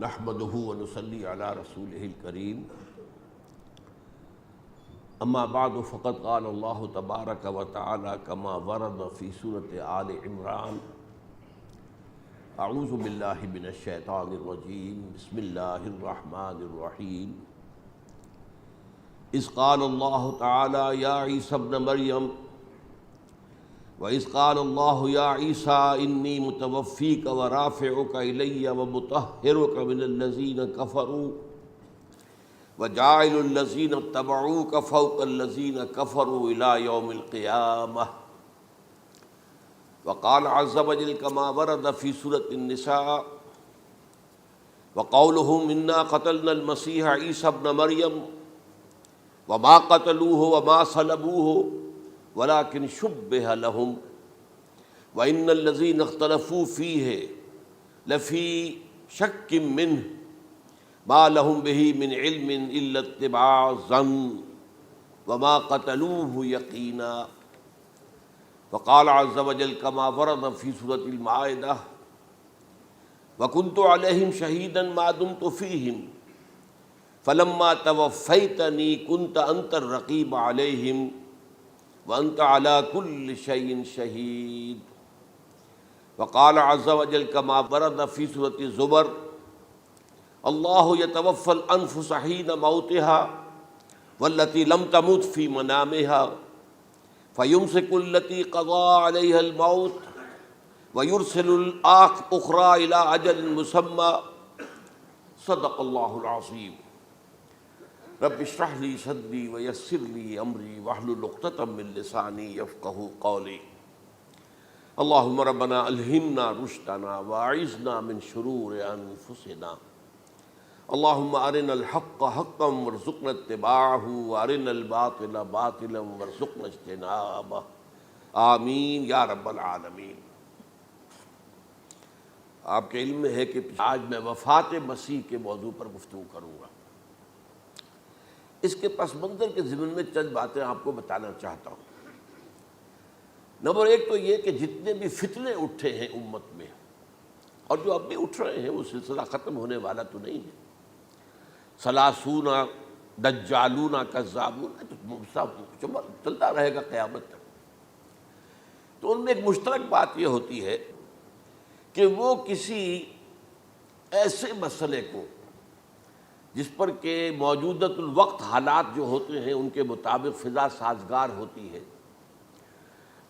نحمده ونصلي على رسوله الكريم اما بعد فقد قال الله تبارك وتعالى كما ورد في سورة آل عمران اعوذ باللہ من الشیطان الرجیم بسم اللہ الرحمن الرحیم اذ قال اللہ تعالی یا عیسی ابن مریم وَإِذْ قَالَ اللَّهُ يَا عِيسَىٰ إِنِّي مُتَوَفِّيكَ وَرَافِعُكَ إِلَيَّ وَمُطَهِّرُكَ مِنَ الَّذِينَ كَفَرُوا وَجَاعِلُ الَّذِينَ اتَّبَعُوكَ فَوْقَ الَّذِينَ كَفَرُوا إِلَىٰ يَوْمِ الْقِيَامَةِ وَقَالَ عَزَّ وَجَلَّ كَمَا وَرَدَ فِي سُورَةِ النِّسَاءِ وَقَوْلُهُمْ إِنَّا قَتَلْنَا الْمَسِيحَ عِيسَى ابْنَ مَرْيَمَ وَمَا قَتَلُوهُ وَمَا صَلَبُوهُ ولكن شبه لهم وإن الذين اختلفوا فيه لفي شك منه ما لهم به من علم إلا اتباع الظن وما قتلوه يقينا وقال عز وجل كما ورد في سورة المائدة وكنت عليهم شهيدا ما دمت فيهم فلما توفيتني كنت أنت الرقيب عليهم وَأَنْتَ عَلَى كُلِّ شَيْءٍ شَهِيدٌ وقال عز وجل كما ورد في سورة الزمر الله يتوفى الأنفس حين موتها والتي لم تمت في منامها فيمسك التي قضى عليها الموت ويرسل الأخرى إلى أجل مسمى صدق الله العظيم رب اشرح لي صدري ويسر لي امري واحلل عقدة من لساني يفقهوا قولي اللهم ربنا الهمنا رشدنا واعذنا من شرور انفسنا اللهم ارنا الحق حقا وارزقنا اتباعه وارنا الباطل باطلا وارزقنا اجتنابه آمین یا رب العالمین۔ آپ کے علم میں ہے کہ آج میں وفات مسیح کے موضوع پر گفتگو کروں گا۔ اس کے پس منظر کے ضمن میں چند باتیں آپ کو بتانا چاہتا ہوں۔ نمبر ایک تو یہ کہ جتنے بھی فتنے اٹھے ہیں امت میں اور جو اب بھی اٹھ رہے ہیں وہ سلسلہ ختم ہونے والا تو نہیں ہے۔ ثلاثون دجالون کذابون چلتا رہے گا قیامت تک۔ تو ان میں ایک مشترک بات یہ ہوتی ہے کہ وہ کسی ایسے مسئلے کو جس پر کہ موجودۃ الوقت حالات جو ہوتے ہیں ان کے مطابق فضا سازگار ہوتی ہے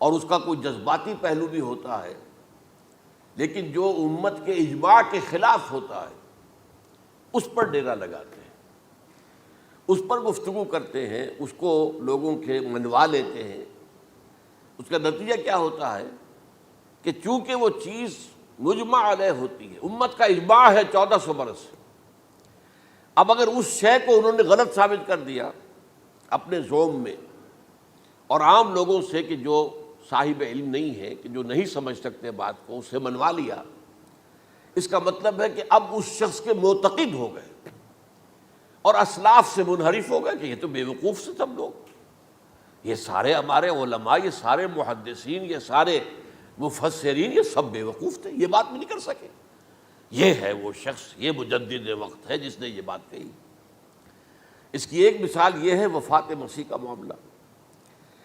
اور اس کا کوئی جذباتی پہلو بھی ہوتا ہے، لیکن جو امت کے اجماع کے خلاف ہوتا ہے اس پر ڈیرا لگاتے ہیں، اس پر گفتگو کرتے ہیں، اس کو لوگوں کے منوا لیتے ہیں۔ اس کا نتیجہ کیا ہوتا ہے کہ چونکہ وہ چیز مجمع علیہ ہوتی ہے، امت کا اجماع ہے 1400 برس سے، اب اگر اس شے کو انہوں نے غلط ثابت کر دیا اپنے زوم میں اور عام لوگوں سے کہ جو صاحب علم نہیں ہے، کہ جو نہیں سمجھ سکتے بات کو، اسے منوا لیا، اس کا مطلب ہے کہ اب اس شخص کے معتقد ہو گئے اور اسلاف سے منحرف ہو گئے کہ یہ تو بے وقوف سے سب لوگ، یہ سارے ہمارے علماء، یہ سارے محدثین، یہ سارے مفسرین، یہ سب بے وقوف تھے، یہ بات بھی نہیں کر سکے۔ یہ ہے وہ شخص، یہ مجدد وقت ہے جس نے یہ بات کہی۔ اس کی ایک مثال یہ ہے وفات مسیح کا معاملہ۔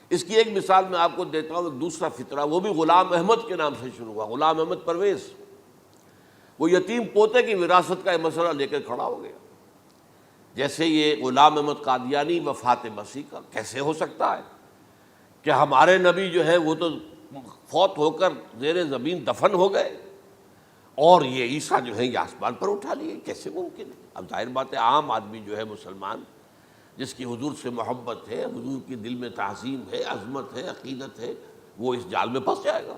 اس کی ایک مثال میں آپ کو دیتا ہوں، ایک دوسرا فطرہ، وہ بھی غلام احمد کے نام سے شروع ہوا، غلام احمد پرویز۔ وہ یتیم پوتے کی وراثت کا یہ مسئلہ لے کر کھڑا ہو گیا۔ جیسے یہ غلام احمد قادیانی وفات مسیح کا کیسے ہو سکتا ہے کہ ہمارے نبی جو ہے وہ تو فوت ہو کر زیر زمین دفن ہو گئے اور یہ عیسیٰ جو ہے یہ آسمان پر اٹھا لیے، کیسے ممکن ہے؟ اب ظاہر بات ہے عام آدمی جو ہے مسلمان جس کی حضور سے محبت ہے، حضور کی دل میں تعظیم ہے، عظمت ہے، عقیدت ہے، وہ اس جال میں پھنس جائے گا۔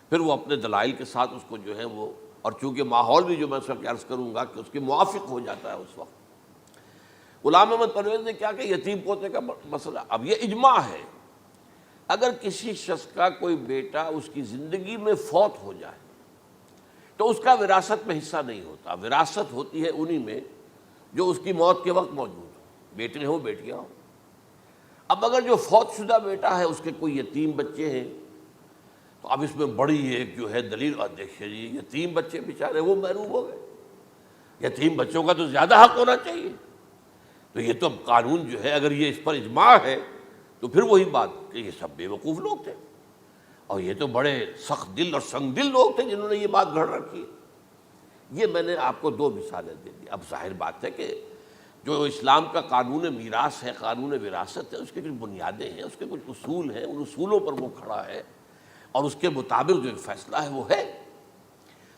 پھر وہ اپنے دلائل کے ساتھ اس کو جو ہے وہ، اور چونکہ ماحول بھی جو میں اس وقت عرض کروں گا کہ اس کے موافق ہو جاتا ہے اس وقت۔ غلام احمد پرویز نے کیا کہ یتیم پوتے کا مسئلہ، اب یہ اجماع ہے اگر کسی شخص کا کوئی بیٹا اس کی زندگی میں فوت ہو جائے تو اس کا وراثت میں حصہ نہیں ہوتا، وراثت ہوتی ہے انہی میں جو اس کی موت کے وقت موجود ہو، بیٹے ہوں بیٹیاں ہوں۔ اب اگر جو فوت شدہ بیٹا ہے اس کے کوئی یتیم بچے ہیں تو اب اس میں بڑی ایک جو ہے دلیل، دیکھیے جی یتیم بچے بیچارے وہ محروم ہو گئے، یتیم بچوں کا تو زیادہ حق ہونا چاہیے۔ تو یہ تو اب قانون جو ہے اگر یہ اس پر اجماع ہے تو پھر وہی بات کہ یہ سب بے وقوف لوگ تھے، اور یہ تو بڑے سخت دل اور سنگ دل لوگ تھے جنہوں نے یہ بات گھڑ رکھی ہے۔ یہ میں نے آپ کو دو مثالیں دے دی۔ اب ظاہر بات ہے کہ جو اسلام کا قانون میراث ہے، قانون وراثت ہے، اس کے کچھ بنیادیں ہیں، اس کے کچھ اصول ہیں، ان اصولوں پر وہ کھڑا ہے اور اس کے مطابق جو فیصلہ ہے وہ ہے۔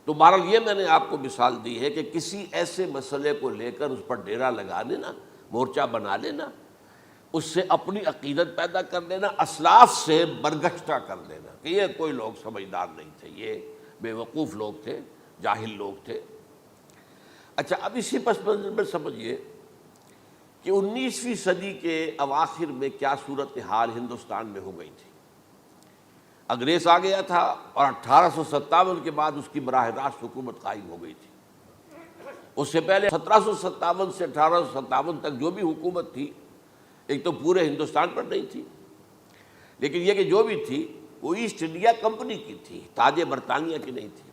تو بہرحال یہ میں نے آپ کو مثال دی ہے کہ کسی ایسے مسئلے کو لے کر اس پر ڈیرا لگا لینا، مورچہ بنا لینا، اس سے اپنی عقیدت پیدا کر لینا، اسلاف سے برگشتہ کر لینا کہ یہ کوئی لوگ سمجھدار نہیں تھے، یہ بے وقوف لوگ تھے، جاہل لوگ تھے۔ اچھا، اب اسی پس منظر میں سمجھیے کہ 19ویں صدی کے اواخر میں کیا صورتحال ہندوستان میں ہو گئی تھی۔ انگریز آ گیا تھا اور 1857 کے بعد اس کی براہ راست حکومت قائم ہو گئی تھی۔ اس سے پہلے 1757 سے 1857 تک جو بھی حکومت تھی ایک تو پورے ہندوستان پر نہیں تھی، لیکن یہ کہ جو بھی تھی وہ ایسٹ انڈیا کمپنی کی تھی، تاج برطانیہ کی نہیں تھی۔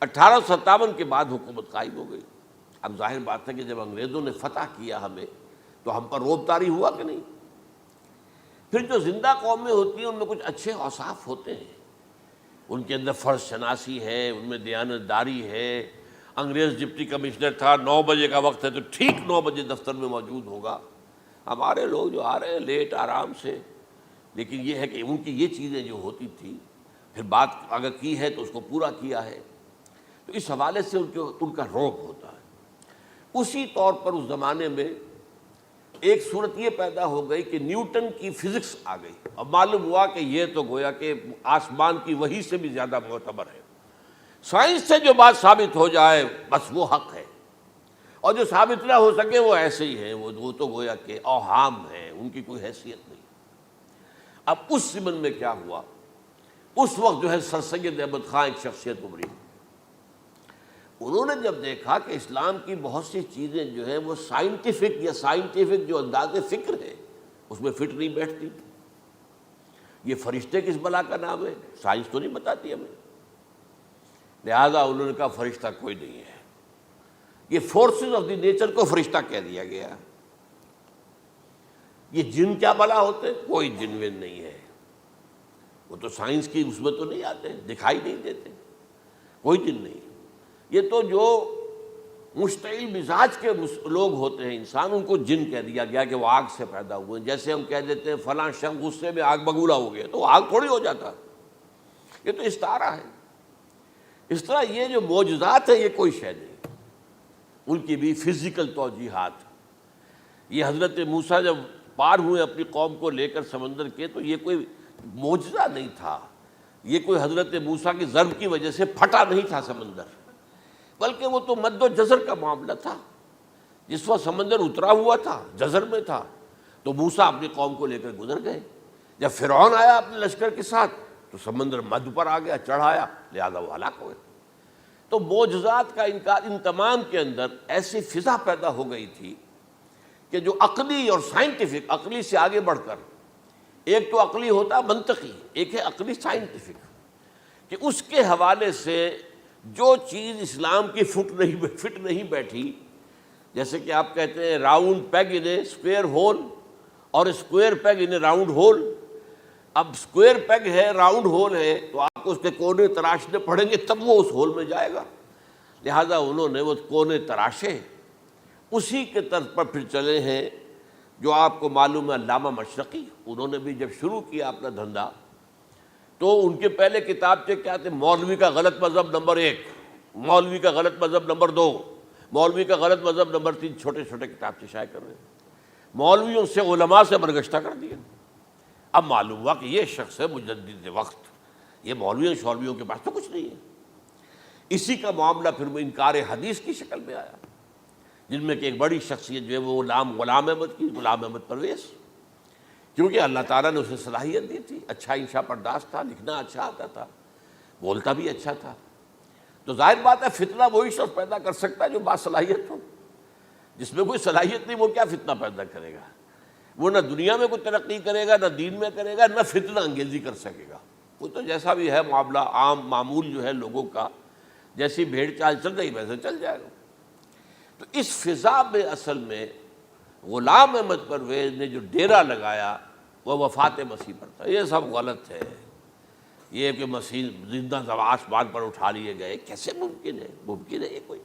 1857 کے بعد حکومت قائم ہو گئی۔ اب ظاہر بات ہے کہ جب انگریزوں نے فتح کیا ہمیں تو ہم پر روب طاری ہوا کہ نہیں۔ پھر جو زندہ قومیں ہوتی ہیں ان میں کچھ اچھے اوصاف ہوتے ہیں، ان کے اندر فرض شناسی ہے، ان میں دیانت داری ہے۔ انگریز ڈپٹی کمشنر تھا، 9 بجے کا وقت ہے تو ٹھیک 9 بجے دفتر میں موجود ہوگا۔ ہمارے لوگ جو آ رہے ہیں لیٹ آرام سے، لیکن یہ ہے کہ ان کی یہ چیزیں جو ہوتی تھی، پھر بات اگر کی ہے تو اس کو پورا کیا ہے، تو اس حوالے سے ان کا رعب ہوتا ہے۔ اسی طور پر اس زمانے میں ایک صورت یہ پیدا ہو گئی کہ نیوٹن کی فزکس آ گئی، اب معلوم ہوا کہ یہ تو گویا کہ آسمان کی وحی سے بھی زیادہ معتبر ہے۔ سائنس سے جو بات ثابت ہو جائے بس وہ حق ہے، اور جو ثابت نہ ہو سکے وہ ایسے ہی ہیں، وہ تو گویا کہ اوہام ہیں، ان کی کوئی حیثیت نہیں۔ اب اس زمن میں کیا ہوا، اس وقت جو ہے سر سید احمد خان ایک شخصیت ابھری۔ انہوں نے جب دیکھا کہ اسلام کی بہت سی چیزیں جو ہیں وہ سائنٹیفک جو انداز فکر ہے اس میں فٹ نہیں بیٹھتی۔ یہ فرشتے کس بلا کا نام ہے، سائنس تو نہیں بتاتی ہمیں، لہذا انہوں نے کہا فرشتہ کوئی نہیں ہے، یہ فورسز آف دی نیچر کو فرشتہ کہہ دیا گیا۔ یہ جن کیا بلا ہوتے، کوئی جن ون نہیں ہے، وہ تو سائنس کی اس میں تو نہیں آتے، دکھائی نہیں دیتے، کوئی جن نہیں۔ یہ تو جو مشتعل مزاج کے لوگ ہوتے ہیں انسان، ان کو جن کہہ دیا گیا کہ وہ آگ سے پیدا ہوئے۔ جیسے ہم کہہ دیتے ہیں فلاں شخص غصے میں آگ بگولا ہو گیا، تو وہ آگ تھوڑی ہو جاتا، یہ تو استعارہ ہے۔ اس طرح یہ جو معجزات ہیں یہ کوئی شے نہیں، ان کی بھی فزیکل توجیحات۔ یہ حضرت موسیٰ جب پار ہوئے اپنی قوم کو لے کر سمندر کے، تو یہ کوئی معجزہ نہیں تھا، یہ کوئی حضرت موسیٰ کی ضرب کی وجہ سے پھٹا نہیں تھا سمندر، بلکہ وہ تو مد و جزر کا معاملہ تھا۔ جس وقت سمندر اترا ہوا تھا، جزر میں تھا، تو موسیٰ اپنی قوم کو لے کر گزر گئے۔ جب فرعون آیا اپنے لشکر کے ساتھ تو سمندر مدھ پر آ گیا، چڑھ آیا، لہذا وہ ہلاک ہوئے۔ تو معجزات کا انکار، ان تمام کے اندر ایسی فضا پیدا ہو گئی تھی کہ جو عقلی اور سائنٹیفک، عقلی سے آگے بڑھ کر، ایک تو عقلی ہوتا منطقی، ایک ہے عقلی سائنٹیفک، کہ اس کے حوالے سے جو چیز اسلام کی فٹ نہیں بیٹھی، جیسے کہ آپ کہتے ہیں round peg in a square hole اور square peg in a round hole. اب اسکوائر پیگ ہے، راؤنڈ ہول ہے، تو آپ کو اس کے کونے تراشنے پڑیں گے تب وہ اس ہول میں جائے گا، لہذا انہوں نے وہ کونے تراشے۔ اسی کے طرز پر پھر چلے ہیں جو آپ کو معلوم ہے علامہ مشرقی، انہوں نے بھی جب شروع کیا اپنا دھندا تو ان کے پہلے کتاب کیا تھے، مولوی کا غلط مذہب نمبر 1، مولوی کا غلط مذہب نمبر 2، مولوی کا غلط مذہب نمبر 3، چھوٹے چھوٹے کتاب شائع کر رہے ہیں۔ مولویوں سے علماء سے برگشتہ کر دیا۔ اب معلوم ہوا کہ یہ شخص ہے مجدد وقت، یہ مولویوں کے پاس تو کچھ نہیں ہے۔ اسی کا معاملہ پھر وہ انکار حدیث کی شکل میں آیا، جن میں کہ ایک بڑی شخصیت جو ہے وہ غلام احمد کی، غلام احمد پرویز، کیونکہ اللہ تعالیٰ نے اسے صلاحیت دی تھی، اچھا انشاء پرداز تھا، لکھنا اچھا آتا تھا، بولتا بھی اچھا تھا۔ تو ظاہر بات ہے فتنہ وہی شخص پیدا کر سکتا ہے جو باصلاحیت ہو، جس میں کوئی صلاحیت نہیں وہ کیا فتنہ پیدا کرے گا، وہ نہ دنیا میں کوئی ترقی کرے گا، نہ دین میں کرے گا، نہ فتنہ انگیزی کر سکے گا۔ وہ تو جیسا بھی ہے معاملہ عام معمول جو ہے لوگوں کا، جیسی بھیڑ چال چل رہی ویسے چل جائے گا۔ تو اس فضا میں اصل میں غلام احمد پرویز نے جو ڈیرا لگایا وہ وفات مسیح پر تھا۔ یہ سب غلط ہے۔ یہ کہ مسیح زندہ آسمان پر اٹھا لیے گئے، کیسے ممکن ہے؟ ممکن ہے یہ کوئی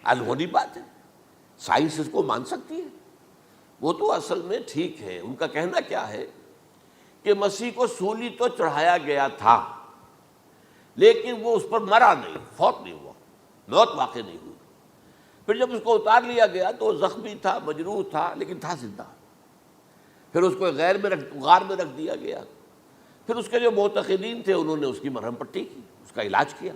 الہونی بات ہے؟ سائنس اس کو مان سکتی ہے؟ وہ تو اصل میں ٹھیک ہے، ان کا کہنا کیا ہے کہ مسیح کو سولی تو چڑھایا گیا تھا لیکن وہ اس پر مرا نہیں، فوت نہیں ہوا، موت واقع نہیں ہوئی۔ پھر جب اس کو اتار لیا گیا تو وہ زخمی تھا، مجروح تھا، لیکن تھا زندہ۔ پھر اس کو غار میں رکھ دیا گیا۔ پھر اس کے جو معتقدین تھے انہوں نے اس کی مرہم پٹی کی، اس کا علاج کیا،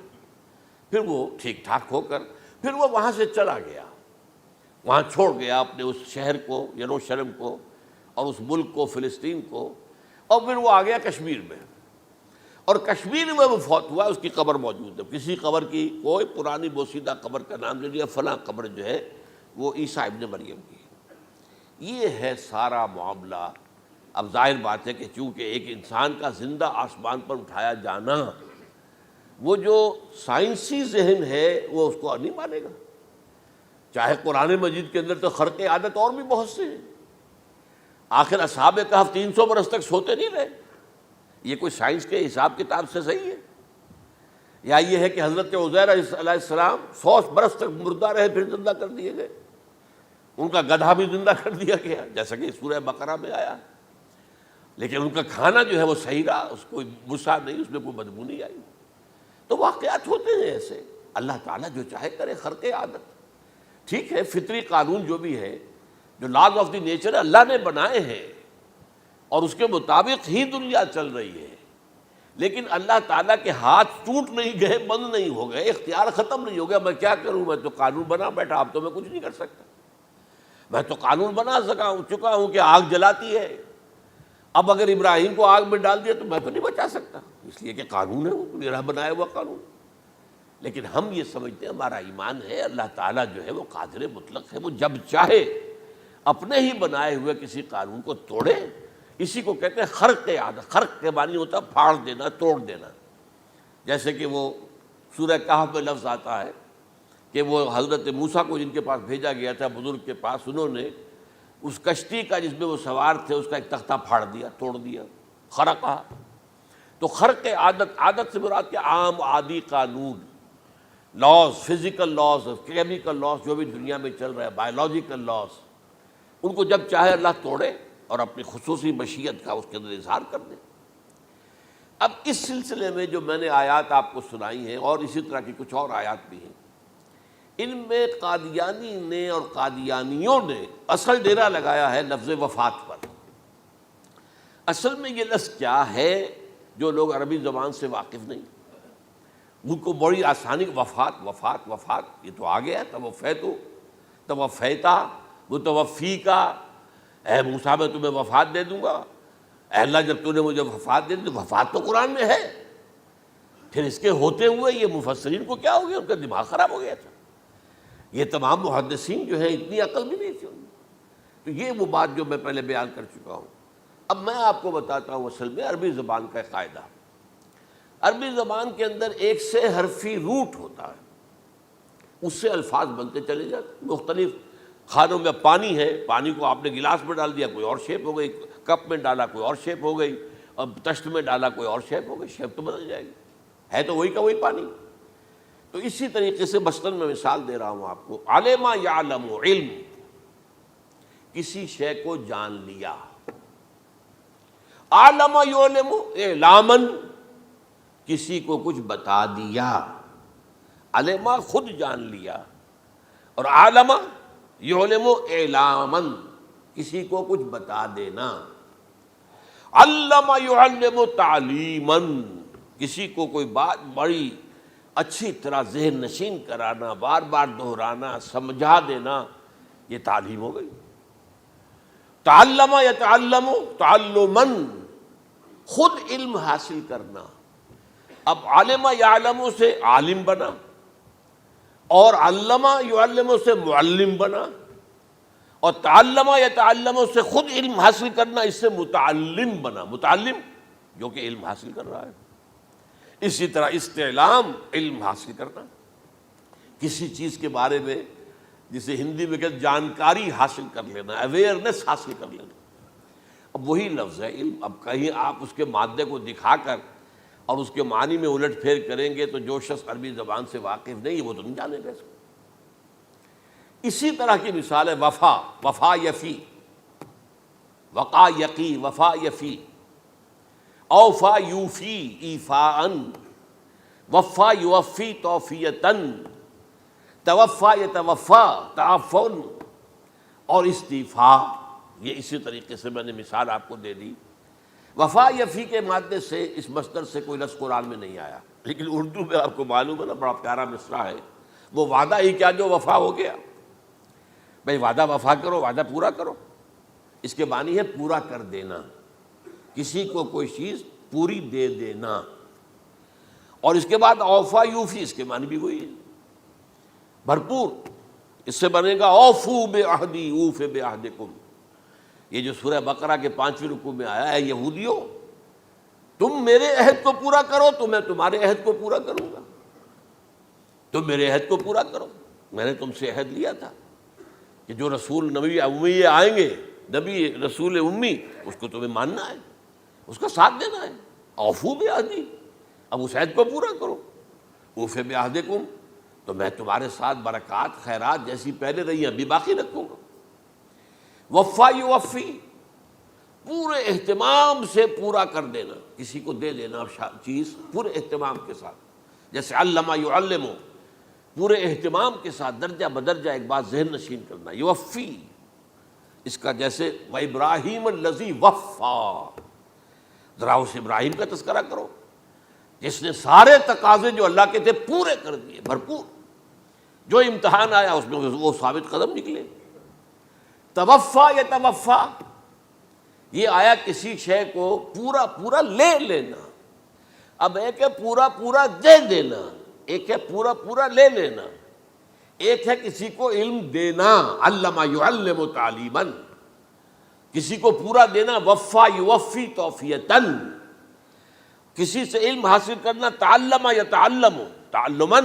پھر وہ ٹھیک ٹھاک ہو کر پھر وہ وہاں سے چلا گیا، وہاں چھوڑ گیا اپنے اس شہر کو، یروشلم کو، اور اس ملک کو، فلسطین کو، اور پھر وہ آ گیا کشمیر میں، اور کشمیر میں وہ فوت ہوا۔ اس کی قبر موجود ہے، کسی قبر کی کوئی پرانی بوسیدہ قبر کا نام نہیں لیا، فلاں قبر جو ہے وہ عیسیٰ ابن مریم کی ہے۔ یہ ہے سارا معاملہ۔ اب ظاہر بات ہے کہ چونکہ ایک انسان کا زندہ آسمان پر اٹھایا جانا، وہ جو سائنسی ذہن ہے وہ اس کو نہیں مانے گا۔ چاہے قرآن مجید کے اندر تو خرق عادت اور بھی بہت سے ہیں۔ آخر اصحاب کہف 300 برس تک سوتے نہیں رہے، یہ کوئی سائنس کے حساب کتاب سے صحیح ہے؟ یا یہ ہے کہ حضرت عزیر علیہ السلام 100 برس تک مردہ رہے پھر زندہ کر دیے گئے، ان کا گدھا بھی زندہ کر دیا گیا جیسا کہ سورہ بقرہ میں آیا، لیکن ان کا کھانا جو ہے وہ صحیح رہا، اس کو مسا نہیں، اس میں کوئی بدبو نہیں آئی۔ تو واقعات ہوتے ہیں ایسے، اللہ تعالیٰ جو چاہے کرے، خرق عادت ٹھیک ہے۔ فطری قانون جو بھی ہے، جو لاز آف دی نیچر اللہ نے بنائے ہیں اور اس کے مطابق ہی دنیا چل رہی ہے، لیکن اللہ تعالیٰ کے ہاتھ ٹوٹ نہیں گئے، بند نہیں ہو گئے، اختیار ختم نہیں ہو گیا۔ میں کیا کروں؟ میں تو قانون بنا بیٹھا، اب تو میں کچھ نہیں کر سکتا۔ میں تو قانون بنا چکا ہوں کہ آگ جلاتی ہے، اب اگر ابراہیم کو آگ میں ڈال دیا تو میں تو نہیں بچا سکتا، اس لیے کہ قانون ہے، وہ میرا بنایا ہوا قانون۔ لیکن ہم یہ سمجھتے ہیں، ہمارا ایمان ہے اللہ تعالیٰ جو ہے وہ قادر مطلق ہے، وہ جب چاہے اپنے ہی بنائے ہوئے کسی قانون کو توڑے۔ اسی کو کہتے ہیں خرق عادت۔ خرق کے معنی ہوتا ہے پھاڑ دینا، توڑ دینا۔ جیسے کہ وہ سورہ کہف میں لفظ آتا ہے کہ وہ حضرت موسیٰ کو جن کے پاس بھیجا گیا تھا، بزرگ کے پاس، انہوں نے اس کشتی کا جس میں وہ سوار تھے اس کا ایک تختہ پھاڑ دیا، توڑ دیا، خرقہ۔ تو خرق عادت، عادت سے مراد کیا؟ عام عادی قانون، laws, physical laws, chemical laws, جو بھی دنیا میں چل رہا ہے، بایولوجیکل لاز، ان کو جب چاہے اللہ توڑے اور اپنی خصوصی مشیت کا اس کے اندر اظہار کر دے۔ اب اس سلسلے میں جو میں نے آیات آپ کو سنائی ہیں، اور اسی طرح کی کچھ اور آیات بھی ہیں، ان میں قادیانی نے اور قادیانیوں نے اصل ڈیرا لگایا ہے لفظ وفات پر۔ اصل میں یہ لفظ کیا ہے؟ جو لوگ عربی زبان سے واقف نہیں، ان کو بڑی آسانی، وفات وفات وفات، یہ تو آ گیا، توفیتو، توفیتا، متوفی کا، اے موسیٰ میں تمہیں وفات دے دوں گا، اے اللہ جب تو نے مجھے وفات دے دی، تو وفات تو قرآن میں ہے۔ پھر اس کے ہوتے ہوئے یہ مفسرین کو کیا ہو گیا؟ ان کا دماغ خراب ہو گیا تھا۔ یہ تمام محدثین جو ہیں اتنی عقل بھی نہیں تھی ان میں۔ تو یہ وہ بات جو میں پہلے بیان کر چکا ہوں۔ اب میں آپ کو بتاتا ہوں اصل میں عربی زبان کا قاعدہ۔ عربی زبان کے اندر ایک سے حرفی روٹ ہوتا ہے، اس سے الفاظ بنتے چلے جاتے ہیں۔ مختلف کھانوں میں پانی ہے، پانی کو آپ نے گلاس میں ڈال دیا، کوئی اور شیپ ہو گئی، کپ میں ڈالا کوئی اور شیپ ہو گئی، اور تشت میں ڈالا کوئی اور شیپ ہو گئی، شیپ تو بدل جائے گی، ہے تو وہی کا وہی پانی۔ تو اسی طریقے سے مثلاً میں مثال دے رہا ہوں آپ کو، علم یعلم، علم، کسی شے کو جان لیا، عالم یعلم، اعلامن، کسی کو کچھ بتا دیا، علمہ خود جان لیا، اور عالم یعلم اعلامن، کسی کو کچھ بتا دینا، علم یعلم تعلیمن، کسی کو کوئی بات بڑی اچھی طرح ذہن نشین کرانا، بار بار دہرانا، سمجھا دینا، یہ تعلیم ہو گئی۔ تعلم یتعلم تعلمن، خود علم حاصل کرنا۔ اب علم یعلم سے عالم بنا، اور علم یعلم سے معلم بنا، اور تعلم یتعلم سے خود علم حاصل کرنا، اس سے متعلم بنا، متعلم جو کہ علم حاصل کر رہا ہے۔ اسی طرح استعلام، علم حاصل کرنا، کسی چیز کے بارے میں جسے ہندی میں کہتے جانکاری حاصل کر لینا، اویئرنیس حاصل کر لینا۔ اب وہی لفظ ہے علم، اب کہیں آپ اس کے مادے کو دکھا کر اور اس کے معنی میں الٹ پھیر کریں گے تو جو شخص عربی زبان سے واقف نہیں وہ تو نہیں جانے گا اس کو۔ اسی طرح کی مثال ہے وفا، وفا یفی، وقا یقی، وفا یفی، اوفا یوفی ایفاءً، وفا یوفی توفیتاً، توفا یتوفا تعفن، اور استیفاء۔ یہ اسی طریقے سے میں نے مثال آپ کو دے دی۔ وفا یفی کے مادے سے اس مصدر سے کوئی لفظ قرآن میں نہیں آیا، لیکن اردو میں آپ کو معلوم ہے نا بڑا پیارا مصرع ہے، وہ وعدہ ہی کیا جو وفا ہو گیا۔ بھئی وعدہ وفا کرو، وعدہ پورا کرو، اس کے معنی ہے پورا کر دینا، کسی کو کوئی چیز پوری دے دینا۔ اور اس کے بعد اوفا یوفی، اس کے معنی بھی وہی ہے، بھرپور۔ اس سے بنے گا اوفو بعہدی اوف بعہدکم، یہ جو سورہ بقرہ کے 5ویں رکوع میں آیا ہے، یہودیوں تم میرے عہد کو پورا کرو تو میں تمہارے عہد کو پورا کروں گا، تم میرے عہد کو پورا کرو۔ میں نے تم سے عہد لیا تھا کہ جو رسول نبی امی آئیں گے، نبی رسول امی، اس کو تمہیں ماننا ہے، اس کا ساتھ دینا ہے۔ اوفو بعہدی، اب اس عہد کو پورا کرو۔ اوف بعہدکم، تو میں تمہارے ساتھ برکات خیرات جیسی پہلے رہی ابھی باقی رکھوں گا۔ وفا یوفی، پورے اہتمام سے پورا کر دینا، کسی کو دے دینا چیز پورے اہتمام کے ساتھ، جیسے علم یعلم، پورے اہتمام کے ساتھ درجہ بدرجہ ایک بات ذہن نشین کرنا۔ یوفی، اس کا جیسے وَإِبْرَاهِيمَ الَّذِي وَفَّى، ذرا اس ابراہیم کا تذکرہ کرو جس نے سارے تقاضے جو اللہ کے تھے پورے کر دیے، بھرپور۔ جو امتحان آیا اس میں وہ ثابت قدم نکلے۔ توفا یا توفا، یہ آیا کسی شے کو پورا پورا لے لینا۔ اب ایک ہے پورا پورا دے دینا، ایک ہے پورا پورا لے لینا، ایک ہے کسی کو علم دینا، علم یعلم تعلیما، کسی کو پورا دینا، وفا یوفی توفیتاً، کسی سے علم حاصل کرنا، تعلم یتعلم تعلما،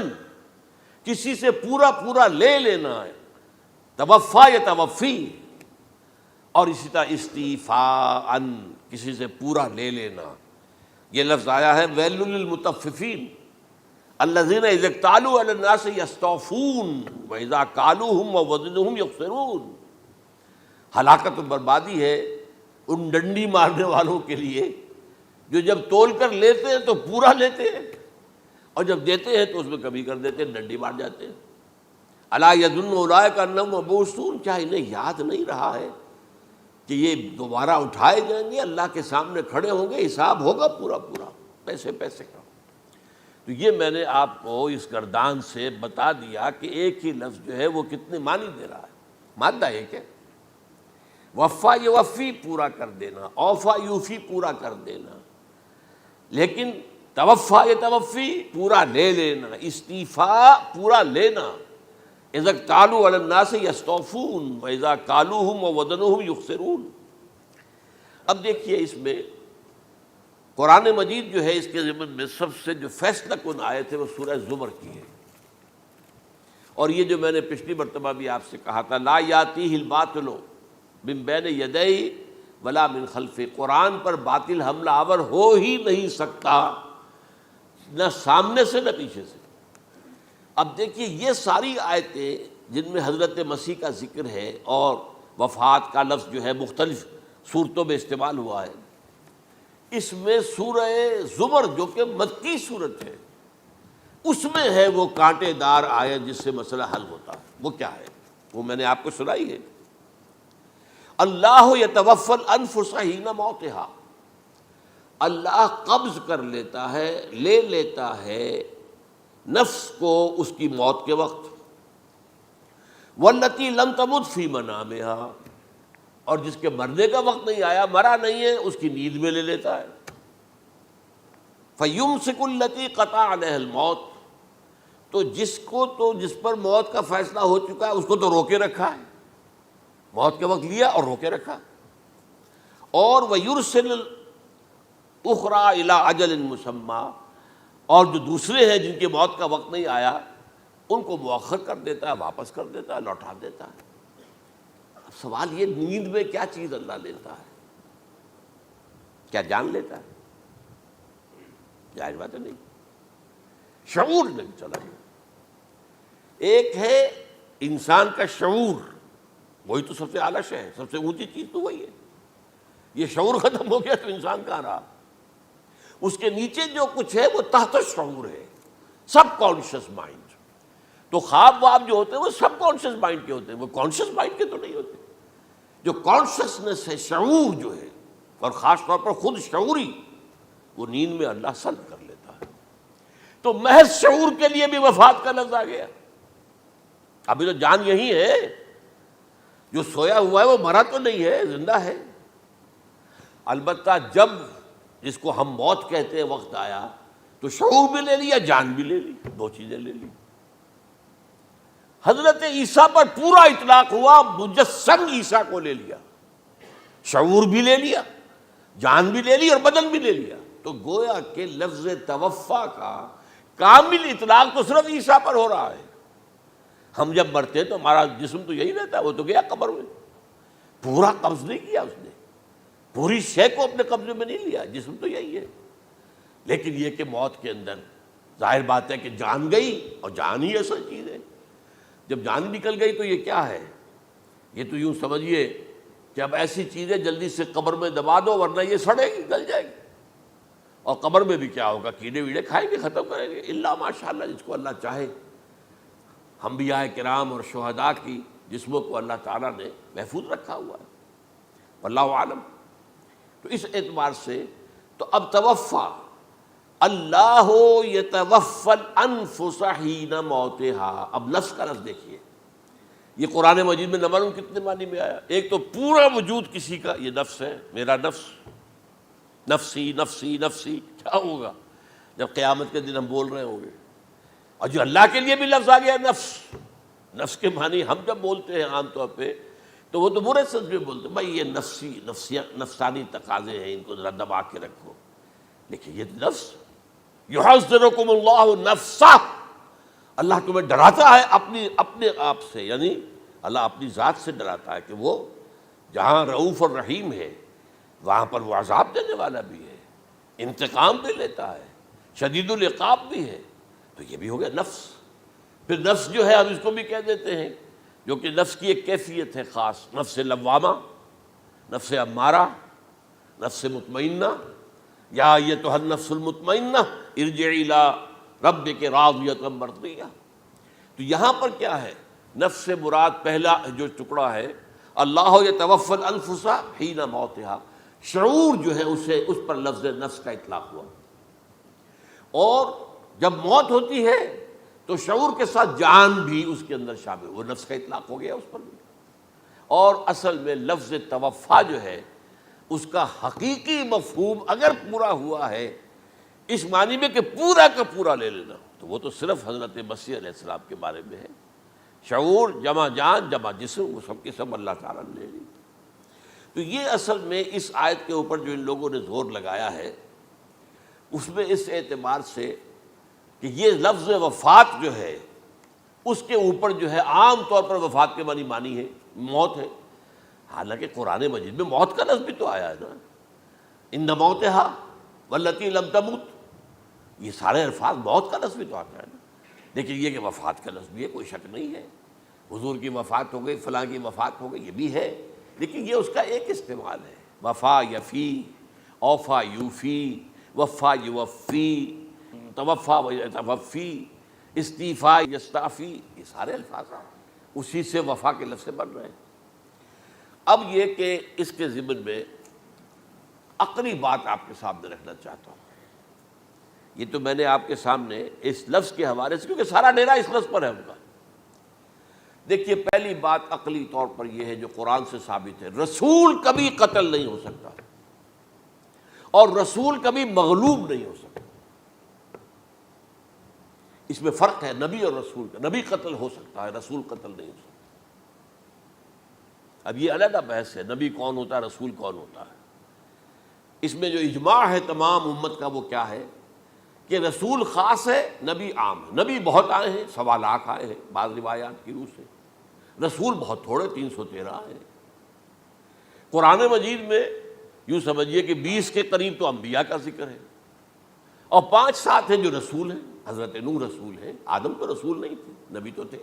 کسی سے پورا پورا لے لینا ہے، توفا یتوفی، اور اسی طرح استیفاء، کسی سے پورا لے لینا۔ یہ لفظ آیا ہے ویل للمطففین الذین اذا اکتالوا علی الناس یستوفون واذا کالوہم ووزنوہم یخسرون۔ ہلاکت و بربادی ہے ان ڈنڈی مارنے والوں کے لیے جو جب تول کر لیتے ہیں تو پورا لیتے ہیں، اور جب دیتے ہیں تو اس میں کمی کر دیتے ہیں، ڈنڈی مار جاتے ہیں۔ الا یظن اولئک انہم مبعوثون، کیا انہیں یاد نہیں رہا ہے کہ یہ دوبارہ اٹھائے جائیں گے، اللہ کے سامنے کھڑے ہوں گے، حساب ہوگا پورا پورا، پیسے پیسے کا۔ تو یہ میں نے آپ کو اس گردان سے بتا دیا کہ ایک ہی لفظ جو ہے وہ کتنے معنی دے رہا ہے۔ مادہ ایک ہے، وفا یوفی پورا کر دینا، اوفا یوفی پورا کر دینا، لیکن توفا یتوفی پورا لے لینا، استیفاء پورا لینا، اذا اکتالوا علی الناس یستوفون واذا کالوہم ووزنوہم یخسرون۔ اب دیکھیے اس میں قرآن مجید جو ہے اس کے ضمن میں سب سے جو فیصلہ کن آیت ہے وہ سورہ زمر کی ہے، اور یہ جو میں نے پچھلی مرتبہ بھی آپ سے کہا تھا، لا یاتیہ الباطل من بین یدیہ ولا من خلفہ، قرآن پر باطل حملہ آور ہو ہی نہیں سکتا، نہ سامنے سے نہ پیچھے سے۔ اب دیکھیے یہ ساری آیتیں جن میں حضرت مسیح کا ذکر ہے اور وفات کا لفظ جو ہے مختلف صورتوں میں استعمال ہوا ہے، اس میں سورہ زمر جو کہ مکی صورت ہے اس میں ہے وہ کانٹے دار آیت جس سے مسئلہ حل ہوتا ہے۔ وہ کیا ہے؟ وہ میں نے آپ کو سنائی ہے، اللہ یتوفی الانفس حین موتہا، اللہ قبض کر لیتا ہے، لے لیتا ہے نفس کو اس کی موت کے وقت، واللتی لم تمت فی منامہا، اور جس کے مرنے کا وقت نہیں آیا، مرا نہیں ہے، اس کی نیند میں لے لیتا ہے۔ فیمسک التی قطع علیہ الموت، تو جس پر موت کا فیصلہ ہو چکا ہے اس کو تو روکے رکھا ہے، موت کے وقت لیا اور روکے رکھا۔ اور ویرسل الاخری الی اجل مسمی، اور جو دوسرے ہیں جن کی موت کا وقت نہیں آیا ان کو مؤخر کر دیتا ہے، واپس کر دیتا ہے، لوٹا دیتا ہے۔ اب سوال یہ، نیند میں کیا چیز اللہ لیتا ہے؟ کیا جان لیتا ہے؟ جائز بات ہے نہیں، شعور نہیں چلا گیا۔ ایک ہے انسان کا شعور، وہی تو سب سے اعلیٰ شے ہے، سب سے اونچی چیز تو وہی ہے۔ یہ شعور ختم ہو گیا تو انسان کہاں رہا؟ اس کے نیچے جو کچھ ہے وہ تحت شعور ہے، سب کانشیس مائنڈ۔ تو خواب واب جو ہوتے ہیں وہ سب کانشیس مائنڈ کے ہوتے ہیں، وہ کانشیس مائنڈ کے تو نہیں ہوتے۔ جو کانشیسنس ہے، شعور جو ہے، اور خاص طور پر خود شعوری، وہ نیند میں اللہ سلب کر لیتا ہے۔ تو محض شعور کے لیے بھی وفات کا لفظ آ گیا۔ ابھی تو جان یہی ہے، جو سویا ہوا ہے وہ مرا تو نہیں ہے، زندہ ہے۔ البتہ جب جس کو ہم موت کہتے ہیں وقت آیا تو شعور بھی لے لیا، جان بھی لے لی، دو چیزیں لے لی۔ حضرت عیسیٰ پر پورا اطلاق ہوا، مجسم عیسیٰ کو لے لیا، شعور بھی لے لیا، جان بھی لے لی اور بدن بھی لے لیا۔ تو گویا کہ لفظ توفا کا کامل اطلاق تو صرف عیسیٰ پر ہو رہا ہے۔ ہم جب مرتے ہیں تو ہمارا جسم تو یہی رہتا ہے، وہ تو گیا قبر میں، پورا قبض نہیں کیا اس نے، پوری شے کو اپنے قبضے میں نہیں لیا، جسم تو یہی ہے۔ لیکن یہ کہ موت کے اندر ظاہر بات ہے کہ جان گئی، اور جان ہی اصل چیز ہے۔ جب جان نکل گئی تو یہ کیا ہے؟ یہ تو یوں سمجھیے کہ اب ایسی چیزیں جلدی سے قبر میں دبا دو، ورنہ یہ سڑے گی، گل جائے گی۔ اور قبر میں بھی کیا ہوگا؟ کیڑے ویڑے کھائیں گے، ختم کریں گے، الا ماشاءاللہ جس کو اللہ چاہے۔ انبیاء کرام اور شہداء کی جسموں کو اللہ تعالیٰ نے محفوظ رکھا ہوا ہے، واللہ عالم۔ تو اس اعتبار سے تو اب توفا، اللہ یتوفی الانفس حین موتها۔ اب نفس کا لفظ دیکھیے، یہ قرآن مجید میں نمبر کتنے معنی میں آیا؟ ایک تو پورا وجود کسی کا یہ نفس ہے، میرا نفس، نفسی نفسی نفسی۔ کیا ہوگا جب قیامت کے دن ہم بول رہے ہوں گے؟ اور جو اللہ کے لیے بھی لفظ آ گیا نفس، نفس کے معنی ہم جب بولتے ہیں عام طور پہ تو وہ تو برے سنس میں بولتے ہیں، بھائی یہ نفسانی تقاضے ہیں، ان کو ذرا دبا کے رکھو۔ لیکن یہ نفس، یحذرکم اللہ نفسہ، اللہ تمہیں ڈراتا ہے اپنے آپ سے، یعنی اللہ اپنی ذات سے ڈراتا ہے کہ وہ جہاں رؤوف اور رحیم ہے وہاں پر وہ عذاب دینے والا بھی ہے، انتقام بھی لیتا ہے، شدید العقاب بھی ہے۔ تو یہ بھی ہو گیا نفس۔ پھر نفس جو ہے ہم اس کو بھی کہہ دیتے ہیں، جو کہ نفس کی ایک کیفیت ہے خاص، نفس لوامہ، نفس امارہ، نفس مطمئنہ، یا ایتھا النفس المطمئنہ ارجعی الی ربک راضیۃ مرضیہ۔ تو یہاں پر کیا ہے؟ نفس سے مراد پہلا جو ٹکڑا ہے، اللہ یتوفی الانفس حین موتہا، شعور جو ہے اس پر لفظ نفس کا اطلاق ہوا۔ اور جب موت ہوتی ہے تو شعور کے ساتھ جان بھی اس کے اندر شامل، وہ نفس کا اطلاق ہو گیا اس پر بھی۔ اور اصل میں لفظ توفا جو ہے اس کا حقیقی مفہوم اگر پورا ہوا ہے اس معنی میں کہ پورا کا پورا لے لینا، تو وہ تو صرف حضرت مسیح علیہ السلام کے بارے میں ہے۔ شعور جمع جان جمع جسم، وہ سب کے سب اللہ تعالیٰ نے لے لی۔ تو یہ اصل میں اس آیت کے اوپر جو ان لوگوں نے زور لگایا ہے، اس میں اس اعتبار سے کہ یہ لفظ وفات جو ہے اس کے اوپر جو ہے عام طور پر وفات کے معنی ہے موت ہے، حالانکہ قرآن مجید میں موت کا لفظ بھی تو آیا ہے نا، ان موتہا واللتی لم تمت، یہ سارے الفاظ موت کا لفظ بھی تو آتا ہے نا۔ لیکن یہ کہ وفات کا لفظ بھی ہے، کوئی شک نہیں ہے، حضور کی وفات ہو گئی، فلاں کی وفات ہو گئی، یہ بھی ہے، لیکن یہ اس کا ایک استعمال ہے۔ وفا یفی، اوفا یوفی، وفا یوفی، توفا و یتوفی، استیفا یستعفی، یہ سارے الفاظ اسی سے وفا کے لفظ سے بن رہے ہیں۔ اب یہ کہ اس کے ضمن میں عقلی بات آپ کے سامنے رکھنا چاہتا ہوں۔ یہ تو میں نے آپ کے سامنے اس لفظ کے حوالے سے، کیونکہ سارا ڈیرا اس لفظ پر ہے ان کا۔ دیکھیے پہلی بات عقلی طور پر یہ ہے جو قرآن سے ثابت ہے، رسول کبھی قتل نہیں ہو سکتا اور رسول کبھی مغلوب نہیں ہو سکتا۔ اس میں فرق ہے نبی اور رسول کا، نبی قتل ہو سکتا ہے، رسول قتل نہیں ہو سکتا۔ اب یہ علیحدہ بحث ہے، نبی کون ہوتا ہے، رسول کون ہوتا ہے۔ اس میں جو اجماع ہے تمام امت کا وہ کیا ہے کہ رسول خاص ہے، نبی عام ہے۔ نبی بہت آئے ہیں، 1.25 لاکھ آئے ہیں بعض روایات کی روح سے، رسول بہت تھوڑے 313 آئے ہیں۔ قرآن مجید میں یوں سمجھیے کہ 20 کے قریب تو انبیاء کا ذکر ہے، اور 5-7 ہیں جو رسول ہیں۔ حضرت نوح رسول ہیں، آدم تو رسول نہیں تھے، نبی تو تھے۔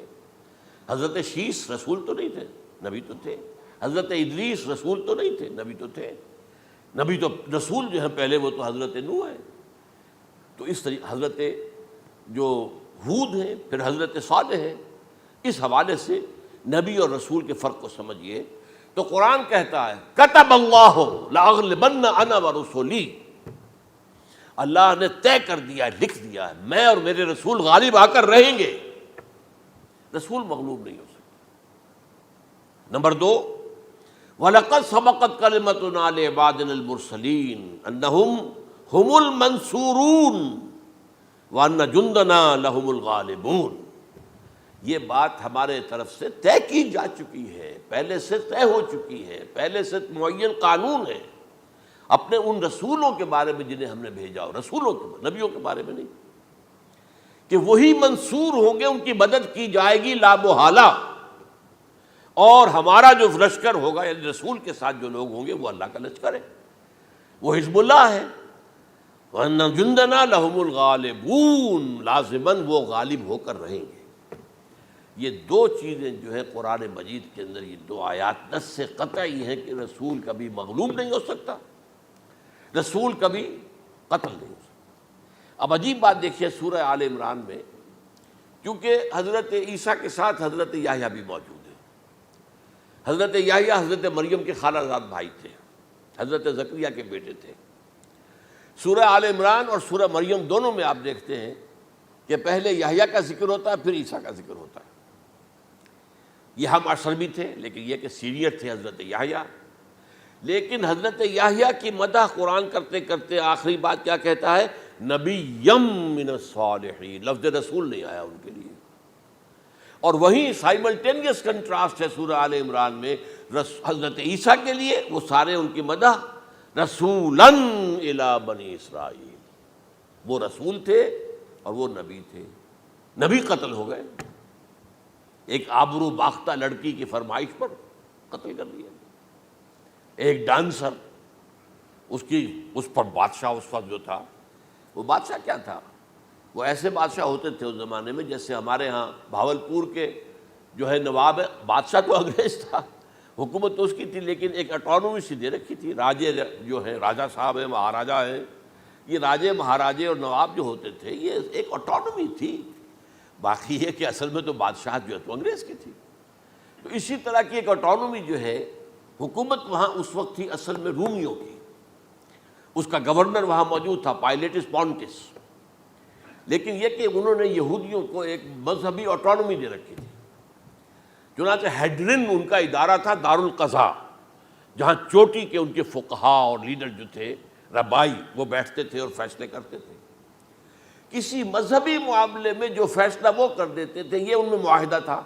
حضرت شیس رسول تو نہیں تھے، نبی تو تھے۔ حضرت ادریس رسول تو نہیں تھے، نبی تو تھے۔ نبی تو رسول جو ہے پہلے وہ تو حضرت نوح ہے۔ تو اس طریقے حضرت جو ہود ہیں، پھر حضرت صالح ہیں۔ اس حوالے سے نبی اور رسول کے فرق کو سمجھیے تو قرآن کہتا ہے کتب اللہ لاغلبن انا ورسلی، اللہ نے طے کر دیا ہے، لکھ دیا ہے، میں اور میرے رسول غالب آ کر رہیں گے۔ رسول مغلوب نہیں ہو سکتا۔ نمبر 2، وَلَقَدْ سَبَقَتْ كَلِمَتُنَا لِعِبَادِنَا الْمُرْسَلِينَ أَنَّهُمْ هُمُ الْمَنْصُورُونَ وَأَنَّ جُنْدَنَا لَهُمُ الْغَالِبُونَ۔ یہ بات ہمارے طرف سے طے کی جا چکی ہے، پہلے سے طے ہو چکی ہے، پہلے سے معین قانون ہے اپنے ان رسولوں کے بارے میں جنہیں ہم نے بھیجا ہو، رسولوں کے، نبیوں کے بارے میں نہیں، کہ وہی منصور ہوں گے، ان کی مدد کی جائے گی لا محالہ، اور ہمارا جو لشکر ہوگا یعنی رسول کے ساتھ جو لوگ ہوں گے وہ اللہ کا لشکر ہے، وہ حزب اللہ ہے۔ وَأَنَّ جُنْدَنَا لَهُمُ الْغَالِبُونَ، لازماً وہ غالب ہو کر رہیں گے۔ یہ 2 چیزیں جو ہے قرآن مجید کے اندر، یہ 2 آیات نص سے قطعی ہیں کہ رسول کبھی مغلوب نہیں ہو سکتا، رسول کبھی قتل نہیں ہو سکتا۔ اب عجیب بات دیکھیے سورہ آل عمران میں، کیونکہ حضرت عیسیٰ کے ساتھ حضرت یحییٰ بھی موجود ہیں۔ حضرت یحییٰ حضرت مریم کے خالہ زاد بھائی تھے، حضرت زکریا کے بیٹے تھے۔ سورہ آل عمران اور سورہ مریم دونوں میں آپ دیکھتے ہیں کہ پہلے یحییٰ کا ذکر ہوتا ہے، پھر عیسیٰ کا ذکر ہوتا ہے۔ یہ ہم عصر بھی تھے، لیکن یہ کہ سینئر تھے حضرت یحییٰ، لیکن حضرت یحییٰ کی مدح قرآن کرتے کرتے آخری بات کیا کہتا ہے؟ نبیم من الصالحین، لفظ رسول نہیں آیا ان کے لیے۔ اور وہیں سائملٹینیس کنٹراسٹ ہے سورہ آل عمران میں حضرت عیسیٰ کے لیے، وہ سارے ان کی مدح رسولاً الی بنی اسرائیل، وہ رسول تھے اور وہ نبی تھے۔ نبی قتل ہو گئے، ایک آبرو باختہ لڑکی کی فرمائش پر قتل کر دیا۔ ایک ڈانسر، اس پر بادشاہ اس وقت جو تھا، وہ بادشاہ کیا تھا؟ وہ ایسے بادشاہ ہوتے تھے اس زمانے میں جیسے ہمارے ہاں بھاولپور کے جو ہے نواب ہے، بادشاہ تو انگریز تھا، حکومت تو اس کی تھی، لیکن ایک اٹانومی سی دے رکھی تھی۔ راجے جو ہیں، راجا صاحب ہیں، مہاراجا ہیں، یہ راجے مہاراجے اور نواب جو ہوتے تھے یہ ایک اٹانومی تھی، باقی یہ کہ اصل میں تو بادشاہ جو ہے تو انگریز کی تھی۔ تو اسی طرح کی ایک اٹانومی جو ہے حکومت وہاں اس وقت تھی اصل میں رومیوں کی، اس کا گورنر وہاں موجود تھا پائلیٹس پونٹس، لیکن یہ کہ انہوں نے یہودیوں کو ایک مذہبی اٹانومی دے رکھی تھی۔ چنانچہ ہیڈرن ان کا ادارہ تھا، دارالقضاء، جہاں چوٹی کے ان کے فقہاء اور لیڈر جو تھے، ربائی، وہ بیٹھتے تھے اور فیصلے کرتے تھے۔ کسی مذہبی معاملے میں جو فیصلہ وہ کر دیتے تھے یہ ان میں معاہدہ تھا،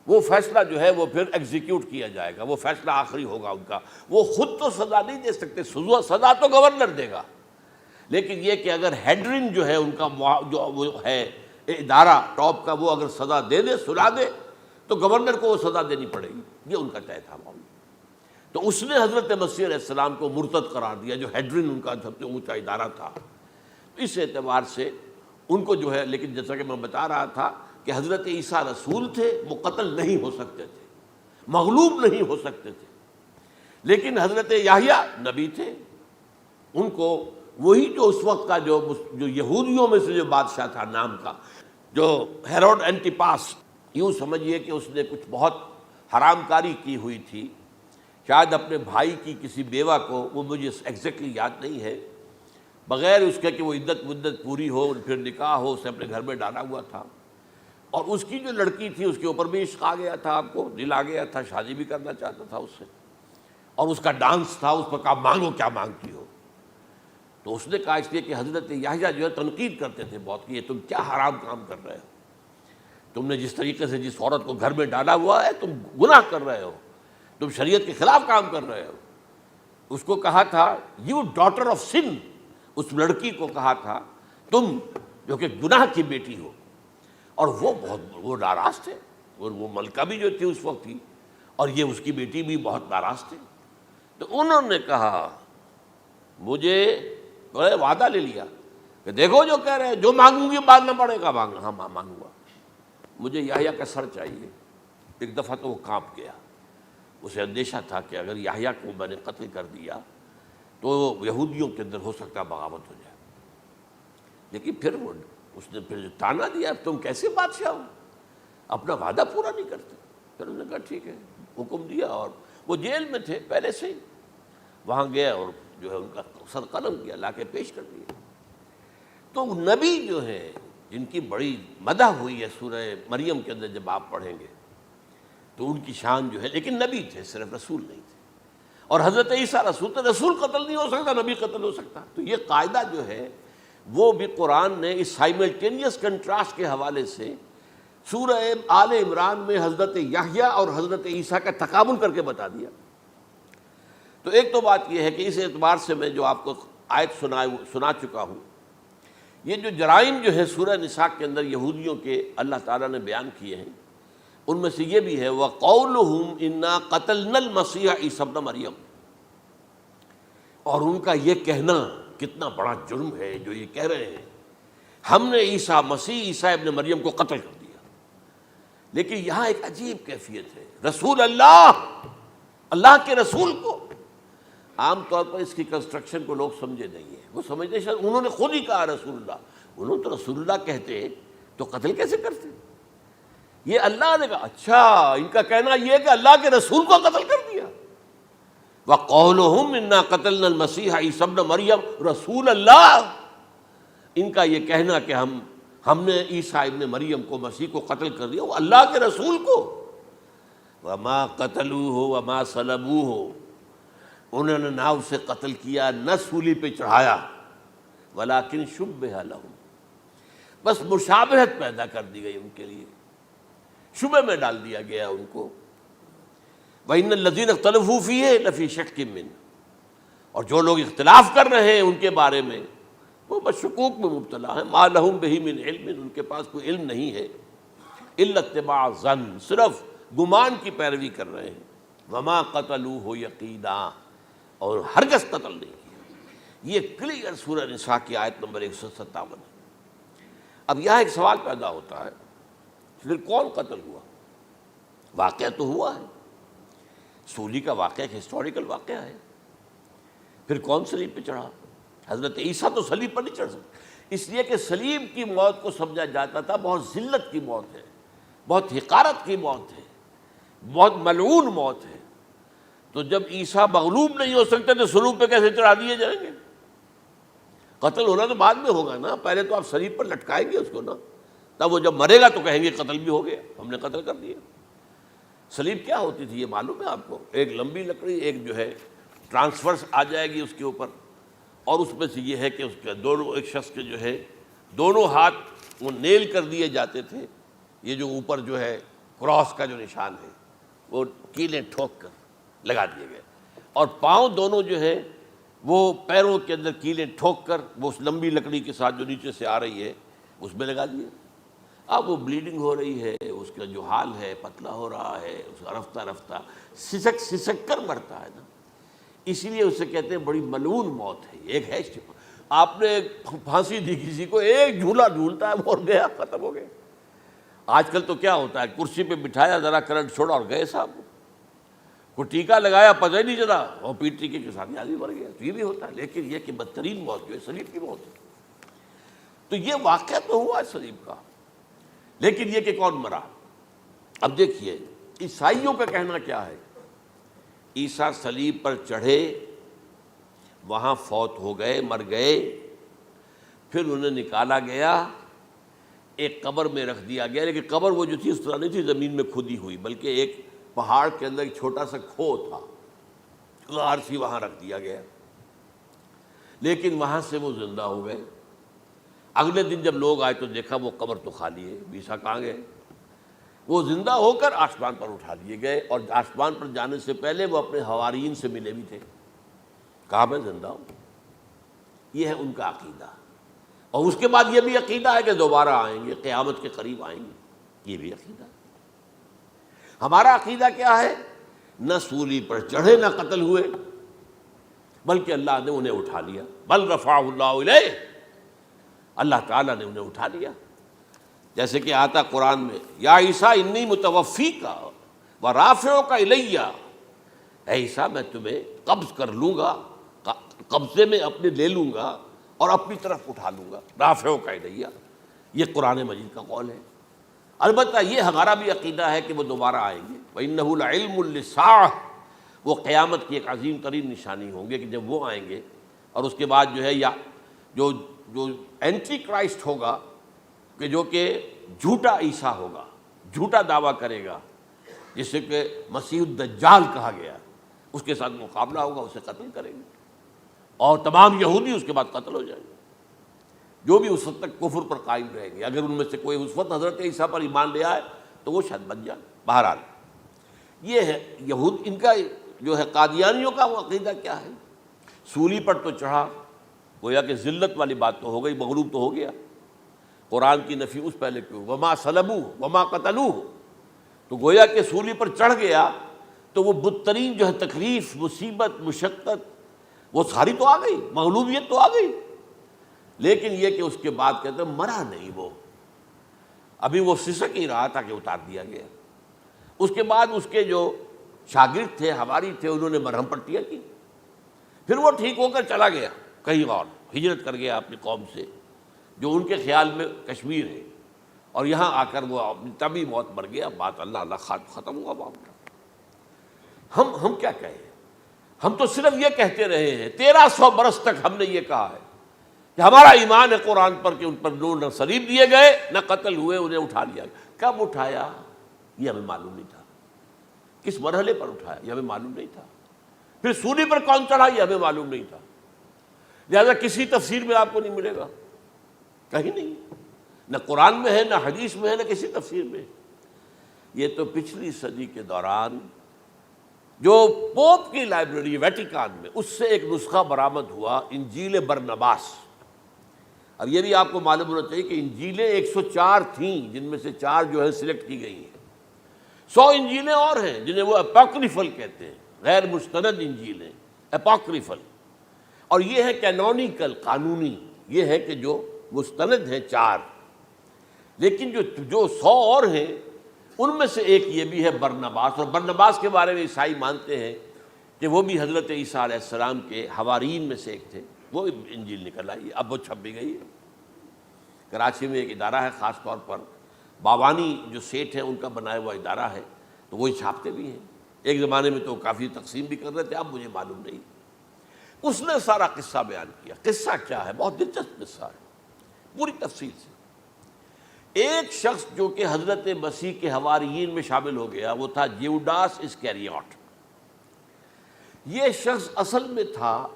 وہ فیصلہ جو ہے وہ پھر ایگزیکیوٹ کیا جائے گا، وہ فیصلہ آخری ہوگا ان کا۔ وہ خود تو سزا نہیں دے سکتے، سزا تو گورنر دے گا، لیکن یہ کہ اگر ہیڈرن جو ہے ان کا جو وہ ہے ادارہ ٹاپ کا، وہ اگر سزا دے دے، سلا دے، تو گورنر کو وہ سزا دینی پڑے گی، یہ ان کا طے تھا معاملہ۔ تو اس نے حضرت مسیح علیہ السلام کو مرتد قرار دیا، جو ہیڈرن ان کا سب سے اونچا ادارہ تھا۔ اس اعتبار سے ان کو جو ہے، لیکن جیسا کہ میں بتا رہا تھا کہ حضرت عیسیٰ رسول تھے، وہ قتل نہیں ہو سکتے تھے، مغلوب نہیں ہو سکتے تھے، لیکن حضرت یحییٰ نبی تھے، ان کو وہی جو اس وقت کا جو یہودیوں میں سے جو بادشاہ تھا نام کا، جو ہیروڈ اینٹیپاس، یوں سمجھیے کہ اس نے کچھ بہت حرام کاری کی ہوئی تھی، شاید اپنے بھائی کی کسی بیوہ کو، وہ مجھے ایگزیکٹلی یاد نہیں ہے، بغیر اس کے کہ وہ عدت مدت پوری ہو پھر نکاح ہو، اسے اپنے گھر میں ڈالا ہوا تھا، اور اس کی جو لڑکی تھی اس کے اوپر بھی عشق آ گیا تھا، آپ کو دل آ گیا تھا، شادی بھی کرنا چاہتا تھا اس سے، اور اس کا ڈانس تھا، اس پر کہا مانگو کیا مانگتی ہو۔ تو اس نے کہا، اس لیے کہ حضرت یحییٰ جو ہے تنقید کرتے تھے بہت کہ یہ تم کیا حرام کام کر رہے ہو، تم نے جس طریقے سے جس عورت کو گھر میں ڈالا ہوا ہے تم گناہ کر رہے ہو، تم شریعت کے خلاف کام کر رہے ہو۔ اس کو کہا تھا یو ڈاٹر آف سن، اس لڑکی کو کہا تھا تم جو کہ گناہ کی بیٹی ہو. اور وہ ناراض تھے, اور وہ ملکہ بھی جو تھی اس وقت تھی, اور یہ اس کی بیٹی بھی بہت ناراض تھے. تو انہوں نے کہا, مجھے وعدہ لے لیا کہ دیکھو جو کہہ رہے ہیں, جو مانگوں گی مانگنا پڑے گا. ہاں مانگوں گا. مجھے یحییٰ کا سر چاہیے. ایک دفعہ تو وہ کانپ گیا, اسے اندیشہ تھا کہ اگر یحییٰ کو میں نے قتل کر دیا تو یہودیوں کے اندر ہو سکتا بغاوت ہو جائے. لیکن پھر اس نے پھر تانا دیا, تم کیسے بادشاہ ہو, اپنا وعدہ پورا نہیں کرتے. پھر انہوں نے کہا ٹھیک ہے, حکم دیا. اور وہ جیل میں تھے پہلے سے ہی, وہاں گیا اور جو ہے ان کا سر قلم کیا, لا کے پیش کر دیا. تو نبی جو ہے جن کی بڑی مدح ہوئی ہے سورہ مریم کے اندر, جب آپ پڑھیں گے تو ان کی شان جو ہے, لیکن نبی تھے, صرف رسول نہیں تھے. اور حضرت عیسیٰ رسول تھے, رسول قتل نہیں ہو سکتا, نبی قتل ہو سکتا. تو یہ قاعدہ جو ہے وہ بھی قرآن نے اس سائملٹینیس کنٹراسٹ کے حوالے سے سورہ آل عمران میں حضرت یحییٰ اور حضرت عیسیٰ کا تقابل کر کے بتا دیا. تو ایک تو بات یہ ہے کہ اس اعتبار سے میں جو آپ کو آیت سنا چکا ہوں, یہ جو جرائم جو ہے سورہ نساء کے اندر یہودیوں کے اللہ تعالیٰ نے بیان کیے ہیں, ان میں سے یہ بھی ہے وَقَوْلُهُمْ إِنَّا قَتَلْنَا الْمَسِيحَ عِيسَى ابْنَ مَرْيَمَ. اور ان کا یہ کہنا کتنا بڑا جرم ہے جو یہ کہہ رہے ہیں, ہم نے عیسیٰ ابن مریم کو قتل کر دیا. لیکن یہاں ایک عجیب کیفیت ہے, رسول اللہ کے رسول کو. عام طور پر اس کی کنسٹرکشن کو لوگ سمجھے نہیں ہیں, وہ سمجھتے شاید انہوں نے خود ہی کہا رسول اللہ. انہوں تو رسول اللہ کہتے تو قتل کیسے کرتے؟ یہ اللہ نے کہا. اچھا, ان کا کہنا یہ کہ اللہ کے رسول کو قتل کر دیا. وَقَوْلُهُمْ إِنَّا قَتَلْنَا الْمَسِيحَ عِيسَى ابْنَ مَرْيَمَ رسول اللہ. ان کا یہ کہنا کہ ہم نے عیسیٰ ابن مریم کو, مسیح کو قتل کر دیا, وہ اللہ کے رسول کو. وَمَا قَتَلُوهُ وَمَا صَلَبُوهُ, انہوں نے نہ اسے قتل کیا نہ سولی پہ چڑھایا. وَلَٰكِنْ شُبِّهَ لَهُمْ, بس مشابہت پیدا کر دی گئی ان کے لیے, شبہ میں ڈال دیا گیا ان کو. وَإِنَّ الَّذِينَ اخْتَلَفُوا فِيهِ لَفِي شَكٍّ مِّنْهُ, اور جو لوگ اختلاف کر رہے ہیں ان کے بارے میں وہ بس شکوک میں مبتلا ہیں. مَا لَهُم بِهِ مِنْ عِلْمٍ, ان کے پاس کوئی علم نہیں ہے. إِلَّا اتِّبَاعَ الظَّنِّ, صرف گمان کی پیروی کر رہے ہیں. وَمَا قَتَلُوهُ يَقِينًا, اور ہرگز قتل نہیں کیا. یہ کلیئر سورہ نساء کی آیت نمبر 157 ہے. اب یہاں ایک سوال پیدا ہوتا ہے, پھر کون قتل ہوا؟ واقعہ تو ہوا ہے, سولی کا واقعہ ایک ہسٹوریکل واقعہ ہے. پھر کون صلیب پہ چڑھا؟ حضرت عیسیٰ تو صلیب پر نہیں چڑھ سکتے, اس لیے کہ صلیب کی موت کو سمجھا جاتا تھا بہت ذلت کی موت ہے, بہت حقارت کی موت ہے, بہت ملعون موت ہے. تو جب عیسیٰ مغلوب نہیں ہو سکتے تو صلیب پہ کیسے چڑھا دیے جائیں گے؟ قتل ہونا تو بعد میں ہوگا نا, پہلے تو آپ صلیب پر لٹکائیں گے اس کو نا, تب وہ جب مرے گا تو کہیں گے قتل بھی ہو گیا, ہم نے قتل کر دیا. صلیب کیا ہوتی تھی یہ معلوم ہے آپ کو؟ ایک لمبی لکڑی, ایک جو ہے ٹرانسفرس آ جائے گی اس کے اوپر, اور اس میں سے یہ ہے کہ اس کے دونوں, ایک شخص کے جو ہے دونوں ہاتھ وہ نیل کر دیے جاتے تھے. یہ جو اوپر جو ہے کراس کا جو نشان ہے وہ کیلیں ٹھوک کر لگا دیے گئے, اور پاؤں دونوں جو ہے وہ پیروں کے اندر کیلیں ٹھوک کر وہ اس لمبی لکڑی کے ساتھ جو نیچے سے آ رہی ہے اس میں لگا دیے. اب وہ بلیڈنگ ہو رہی ہے, اس کا جو حال ہے پتلا ہو رہا ہے, اس کا رفتہ رفتہ سسک کر مرتا ہے نا, اسی لیے اسے کہتے ہیں بڑی ملعون موت ہے. ایک ہے آپ نے پھانسی دی کسی کو, ایک جھولا جھولتا ہے وہ اور گیا, ختم ہو گیا. آج کل تو کیا ہوتا ہے, کرسی پہ بٹھایا, ذرا کرنٹ چھوڑا اور گئے صاحب, کو ٹیکا لگایا پتہ ہی نہیں چلا, اور پیٹ ٹیکے کے ساتھ آدمی مر گیا. تو یہ بھی ہوتا ہے, لیکن یہ کہ بدترین موت جو ہے صلیب کی موت ہے. تو یہ واقعہ تو ہوا ہے صلیب کا, لیکن یہ کہ کون مرا؟ اب دیکھیے عیسائیوں کا کہنا کیا ہے. عیسیٰ صلیب پر چڑھے, وہاں فوت ہو گئے, مر گئے, پھر انہیں نکالا گیا, ایک قبر میں رکھ دیا گیا. لیکن قبر وہ جو تھی اس طرح نہیں تھی زمین میں کھودی ہوئی, بلکہ ایک پہاڑ کے اندر ایک چھوٹا سا کھو تھا, غار سی, وہاں رکھ دیا گیا. لیکن وہاں سے وہ زندہ ہو گئے. اگلے دن جب لوگ آئے تو دیکھا وہ قبر تو خالی ہے, عیسیٰ کہاں گئے؟ وہ زندہ ہو کر آسمان پر اٹھا دیے گئے, اور آسمان پر جانے سے پہلے وہ اپنے حواریین سے ملے بھی تھے, کہا میں زندہ ہوں. یہ ہے ان کا عقیدہ. اور اس کے بعد یہ بھی عقیدہ ہے کہ دوبارہ آئیں گے، قیامت کے قریب آئیں گے، یہ بھی عقیدہ ہے۔ ہمارا عقیدہ کیا ہے؟ نہ سولی پر چڑھے نہ قتل ہوئے، بلکہ اللہ نے انہیں اٹھا لیا، بل رفعہ اللہ الیہ، اللہ تعالیٰ نے انہیں اٹھا لیا۔ جیسے کہ آتا قرآن میں، یا عیسیٰ انی متوفیک ورافعک الیہ، اے عیسیٰ میں تمہیں قبض کر لوں گا، قبضے میں اپنے لے لوں گا اور اپنی طرف اٹھا لوں گا، رافعک الیہ، یہ قرآن مجید کا قول ہے۔ البتہ یہ ہمارا بھی عقیدہ ہے کہ وہ دوبارہ آئیں گے، وَإِنَّهُ لَعِلْمٌ لِلسَّاعَةِ، وہ قیامت کی ایک عظیم ترین نشانی ہوں گے کہ جب وہ آئیں گے، اور اس کے بعد جو ہے یا جو اینٹی کرائسٹ ہوگا کہ جو کہ جھوٹا عیسیٰ ہوگا، جھوٹا دعویٰ کرے گا، جسے کہ مسیح الدجال کہا گیا، اس کے ساتھ مقابلہ ہوگا، اسے قتل کریں گے، اور تمام یہودی اس کے بعد قتل ہو جائیں گے، جو بھی اس وقت تک کفر پر قائم رہیں گے۔ اگر ان میں سے کوئی اس وقت حضرت عیسیٰ پر ایمان لے آئے تو وہ شاید بن جائے۔ بہرحال یہ ہے یہود، ان کا جو ہے قادیانیوں کا وہ عقیدہ کیا ہے؟ سولی پر تو چڑھا، گویا کہ ذلت والی بات تو ہو گئی، مغلوب تو ہو گیا، قرآن کی نفی اس پہلے کیوں، وما صلبوہ وما قتلوہ، تو گویا کہ سولی پر چڑھ گیا تو وہ بدترین جو ہے تکلیف، مصیبت، مشقت وہ ساری تو آ گئی، مغلوبیت تو آ گئی، لیکن یہ کہ اس کے بعد کہتے ہیں مرا نہیں، وہ ابھی وہ سسک ہی رہا تھا کہ اتار دیا گیا۔ اس کے بعد اس کے جو شاگرد تھے، حواری تھے، انہوں نے مرہم پٹیاں کی، پھر وہ ٹھیک ہو کر چلا گیا کہیں اور، ہجرت کر گیا اپنی قوم سے جو ان کے خیال میں کشمیر ہے، اور یہاں آ کر وہ تبھی موت مر گیا، بات اللہ ختم ہوا معاملہ۔ ہم کیا کہیں؟ ہم تو صرف یہ کہتے رہے ہیں، 1300 برس تک ہم نے یہ کہا ہے کہ ہمارا ایمان ہے قرآن پر کہ ان پر نہ صلیب دیے گئے نہ قتل ہوئے، انہیں اٹھا لیا گیا۔ کب اٹھایا یہ ہمیں معلوم نہیں تھا، کس مرحلے پر اٹھایا یہ ہمیں معلوم نہیں تھا، پھر سولی پر کون چڑھا یہ ہمیں معلوم نہیں تھا، لہذا کسی تفسیر میں آپ کو نہیں ملے گا، کہیں نہیں، نہ قرآن میں ہے، نہ حدیث میں ہے، نہ کسی تفسیر میں۔ یہ تو پچھلی صدی کے دوران جو پوپ کی لائبریری ویٹیکان میں، اس سے ایک نسخہ برآمد ہوا، انجیل برنباس۔ اب یہ بھی آپ کو معلوم ہونا چاہیے کہ انجیلیں 104 تھیں، جن میں سے 4 جو ہے سلیکٹ کی گئی ہیں، 100 انجیلیں اور ہیں جنہیں وہ اپوکریفل کہتے ہیں، غیر مستند انجیلیں، اپوکریفل، اور یہ ہے کینونیکل، قانونی، یہ ہے کہ جو مستند ہیں 4، لیکن جو 100 اور ہیں ان میں سے ایک یہ بھی ہے برنباس، اور برنباس کے بارے میں عیسائی مانتے ہیں کہ وہ بھی حضرت عیسیٰ علیہ السلام کے حواریین میں سے ایک تھے، وہ انجیل نکل آئی، اب وہ چھپ بھی گئی ہے۔ کراچی میں ایک ادارہ ہے خاص طور پر، باوانی جو سیٹھ ہیں ان کا بنایا ہوا ادارہ ہے، تو وہی چھاپتے بھی ہیں، ایک زمانے میں تو کافی تقسیم بھی کر رہے تھے، اب مجھے معلوم نہیں۔ اس نے سارا قصہ بیان کیا۔ قصہ کیا ہے؟ بہت دلچسپ قصہ ہے، پوری تفصیل سے۔ ایک شخص جو کہ حضرت مسیح کے حواریین میں شامل ہو گیا، وہ تھا جیوڈاس اسکریوٹ۔ یہ شخص اصل میں تھا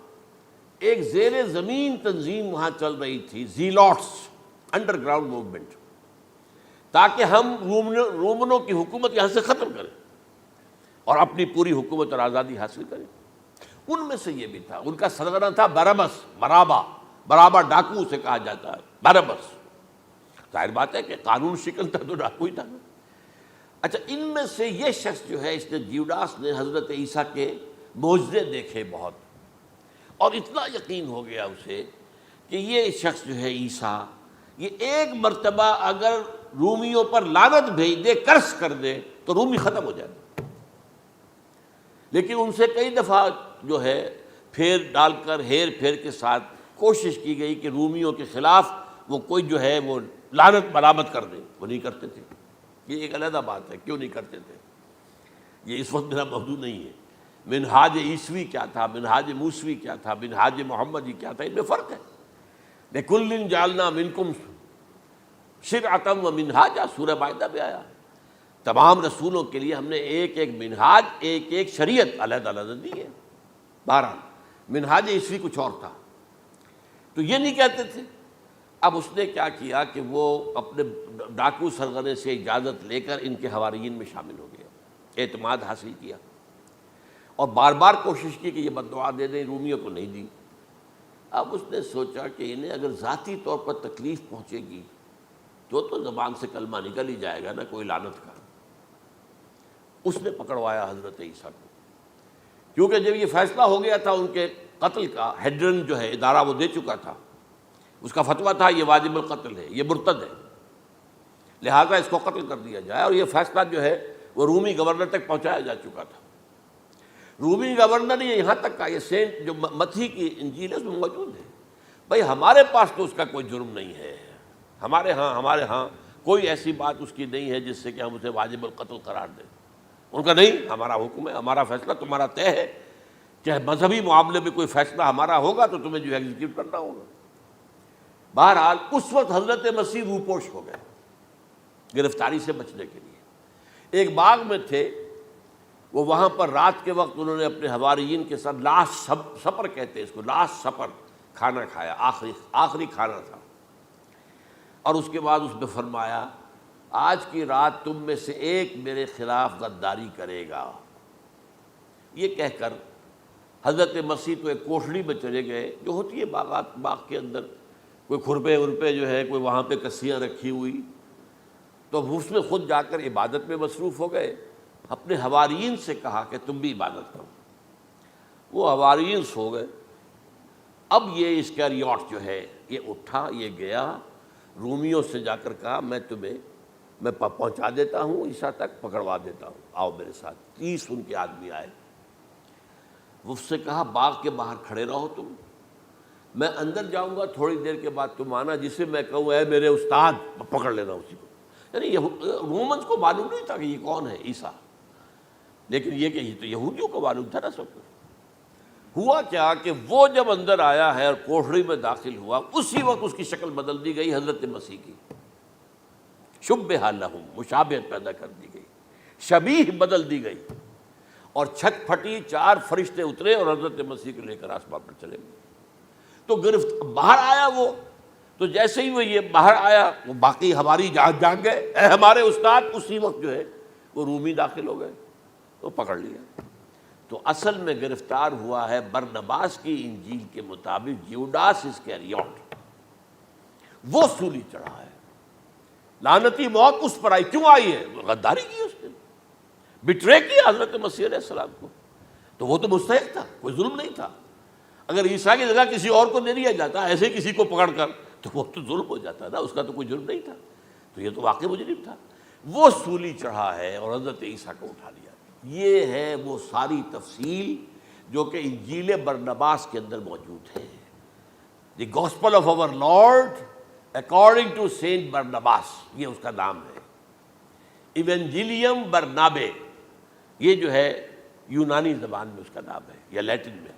ایک زیر زمین تنظیم وہاں چل رہی تھی، زیلوٹس، انڈر گراؤنڈ موومنٹ، تاکہ ہم رومنوں کی حکومت یہاں سے ختم کریں اور اپنی پوری حکومت اور آزادی حاصل کریں۔ ان میں سے یہ بھی تھا، ان کا سرغنہ تھا برابس، برابا ڈاکو اسے کہا جاتا ہے، برابس۔ ظاہر بات ہے کہ قانون شکن تھا تو ڈاکو ہی تھا۔ اچھا، ان میں سے یہ شخص جو ہے، اس نے جیوڈاس نے حضرت عیسیٰ کے معجزے دیکھے بہت، اور اتنا یقین ہو گیا اسے کہ یہ شخص جو ہے عیسیٰ، یہ ایک مرتبہ اگر رومیوں پر لعنت بھیج دے، کرس کر دے، تو رومی ختم ہو جائے۔ لیکن ان سے کئی دفعہ جو ہے پھیر ڈال کر، ہیر پھیر کے ساتھ کوشش کی گئی کہ رومیوں کے خلاف وہ کوئی جو ہے وہ لعنت برآمد کر دے، وہ نہیں کرتے تھے۔ یہ ایک علیحدہ بات ہے، کیوں نہیں کرتے تھے، یہ اس وقت میرا موضوع نہیں ہے۔ منہاج عیسوی کیا تھا، منہاج موسوی کیا تھا، منہاج محمدی کیا تھا، ان میں فرق ہے۔ لِكُلٍّ جَعَلْنَا مِنْكُمْ شِرْعَةً وَمِنْهَاجًا، سورہ مائدہ میں آیا، تمام رسولوں کے لیے ہم نے ایک ایک منہاج، ایک ایک شریعت علیحدہ علیحدہ دی ہے۔ بہرحال منہاج عیسوی کچھ اور تھا، تو یہ نہیں کہتے تھے۔ اب اس نے کیا کیا کہ وہ اپنے ڈاکو سرغنے سے اجازت لے کر ان کے حواریین میں شامل ہو گیا، اعتماد حاصل کیا، اور بار بار کوشش کی کہ یہ بد دعا دے دیں، رومیوں کو نہیں دی۔ اب اس نے سوچا کہ انہیں اگر ذاتی طور پر تکلیف پہنچے گی تو زبان سے کلمہ نکل ہی جائے گا نا کوئی لعنت کا. اس نے پکڑوایا حضرت عیسیٰ کو، کیونکہ جب یہ فیصلہ ہو گیا تھا ان کے قتل کا، ہیڈرن جو ہے ادارہ وہ دے چکا تھا، اس کا فتویٰ تھا یہ واجب القتل ہے، یہ مرتد ہے، لہذا اس کو قتل کر دیا جائے. اور یہ فیصلہ جو ہے وہ رومی گورنر تک پہنچایا جا چکا تھا. رومی گورنر نے یہاں تک کہا، یہ سینٹ جو متی کی انجیل ہے اس میں موجود ہے، بھائی ہمارے پاس تو اس کا کوئی جرم نہیں ہے، ہمارے ہاں کوئی ایسی بات اس کی نہیں ہے جس سے کہ ہم اسے واجب القتل قرار دیں. ان کا نہیں، ہمارا حکم ہے، ہمارا فیصلہ تمہارا طے ہے، چاہے مذہبی معاملے میں کوئی فیصلہ ہمارا ہوگا تو تمہیں جو ایگزیکیوٹ کرنا ہوگا. بہرحال اس وقت حضرت مسیح روپوش ہو گئے گرفتاری سے بچنے کے لیے. ایک باغ میں تھے وہ، وہاں پر رات کے وقت انہوں نے اپنے حواریین کے ساتھ لاسٹ سپر کہتے ہیں اس کو، لاسٹ سپر کھانا کھایا، آخری کھانا تھا. اور اس کے بعد اس نے فرمایا آج کی رات تم میں سے ایک میرے خلاف غداری کرے گا. یہ کہہ کر حضرت مسیح تو ایک کوٹھڑی میں چلے گئے جو ہوتی ہے باغ کے اندر، کوئی کھرپے ورپے جو ہے، کوئی وہاں پہ کسیاں رکھی ہوئی، تو اس میں خود جا کر عبادت میں مصروف ہو گئے. اپنے حواریین سے کہا کہ تم بھی عبادت کرو. وہ حواریین سو گئے. اب یہ اسکریوٹ جو ہے یہ اٹھا، یہ گیا رومیوں سے جا کر کہا میں پہنچا دیتا ہوں عیسیٰ تک، پکڑوا دیتا ہوں، آؤ میرے ساتھ. 30 ان کے آدمی آئے. وہ اس سے کہا باغ کے باہر کھڑے رہو تم، میں اندر جاؤں گا، تھوڑی دیر کے بعد تم آنا، جسے میں کہوں اے میرے استاد پکڑ لینا اسی کو. یعنی رومنز کو معلوم نہیں تھا کہ یہ کون ہے عیسیٰ، لیکن یہ کہ یہ تو یہودیوں کو معلوم تھا نا سب کچھ. ہوا کیا کہ وہ جب اندر آیا ہے اور کوٹھڑی میں داخل ہوا، اسی وقت اس کی شکل بدل دی گئی حضرت مسیح کی. شبہ لہم، مشابہت پیدا کر دی گئی، شبیہ بدل دی گئی، اور چھت پھٹی، 4 فرشتے اترے اور حضرت مسیح کو لے کر آسمان پر چلے گئے. تو باہر آیا وہ، تو جیسے ہی وہ یہ باہر آیا وہ باقی ہماری جان گئے اے ہمارے استاد. اسی وقت جو ہے وہ رومی داخل ہو گئے تو پکڑ لیا. تو اصل میں گرفتار ہوا ہے برنباس کی انجیل کے مطابق یوڈاس اسکریوٹ، وہ سولی چڑھا ہے. لعنتی موت اس پر آئی، کیوں آئی ہے؟ غداری کی اس نے، بٹرے کیا حضرت مسیح علیہ السلام کو. تو وہ تو مستحق تھا، کوئی ظلم نہیں تھا. اگر عیسیٰ کی جگہ کسی اور کو دے دیا جاتا ایسے کسی کو پکڑ کر تو وہ تو ظلم ہو جاتا نا، اس کا تو کوئی جرم نہیں تھا. تو یہ تو واقعی مجرم تھا. وہ سولی چڑھا ہے اور حضرت عیسیٰ کو اٹھا لیا. یہ ہے وہ ساری تفصیل جو کہ انجیل برنباس کے اندر موجود ہے. The gospel of our Lord according to Saint Barnabas, یہ اس کا نام ہے. ایونجیلیم برنابے، یہ جو ہے یونانی زبان میں اس کا نام ہے یا لیٹن میں.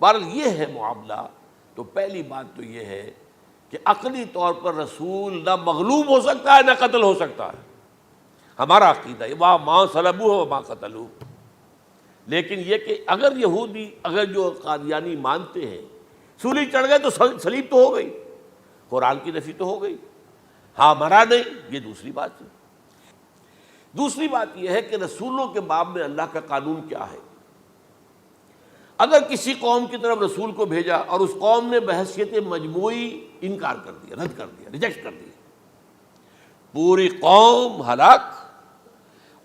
بہرحال یہ ہے معاملہ. تو پہلی بات تو یہ ہے کہ عقلی طور پر رسول نہ مغلوب ہو سکتا ہے نہ قتل ہو سکتا ہے. ہمارا عقیدہ ہے وہاں ماں صلبوہ و ماں قتلوہ. لیکن یہ کہ اگر یہودی، اگر جو قادیانی مانتے ہیں سولی چڑھ گئے تو صلیب تو ہو گئی، قرآن کی نفی تو ہو گئی، ہاں مرا نہیں، یہ دوسری بات ہے. دوسری بات یہ ہے کہ رسولوں کے باب میں اللہ کا قانون کیا ہے. اگر کسی قوم کی طرف رسول کو بھیجا اور اس قوم نے بحیثیت مجموعی انکار کر دیا، رد کر دیا، ریجیکٹ کر دیا، پوری قوم ہلاک،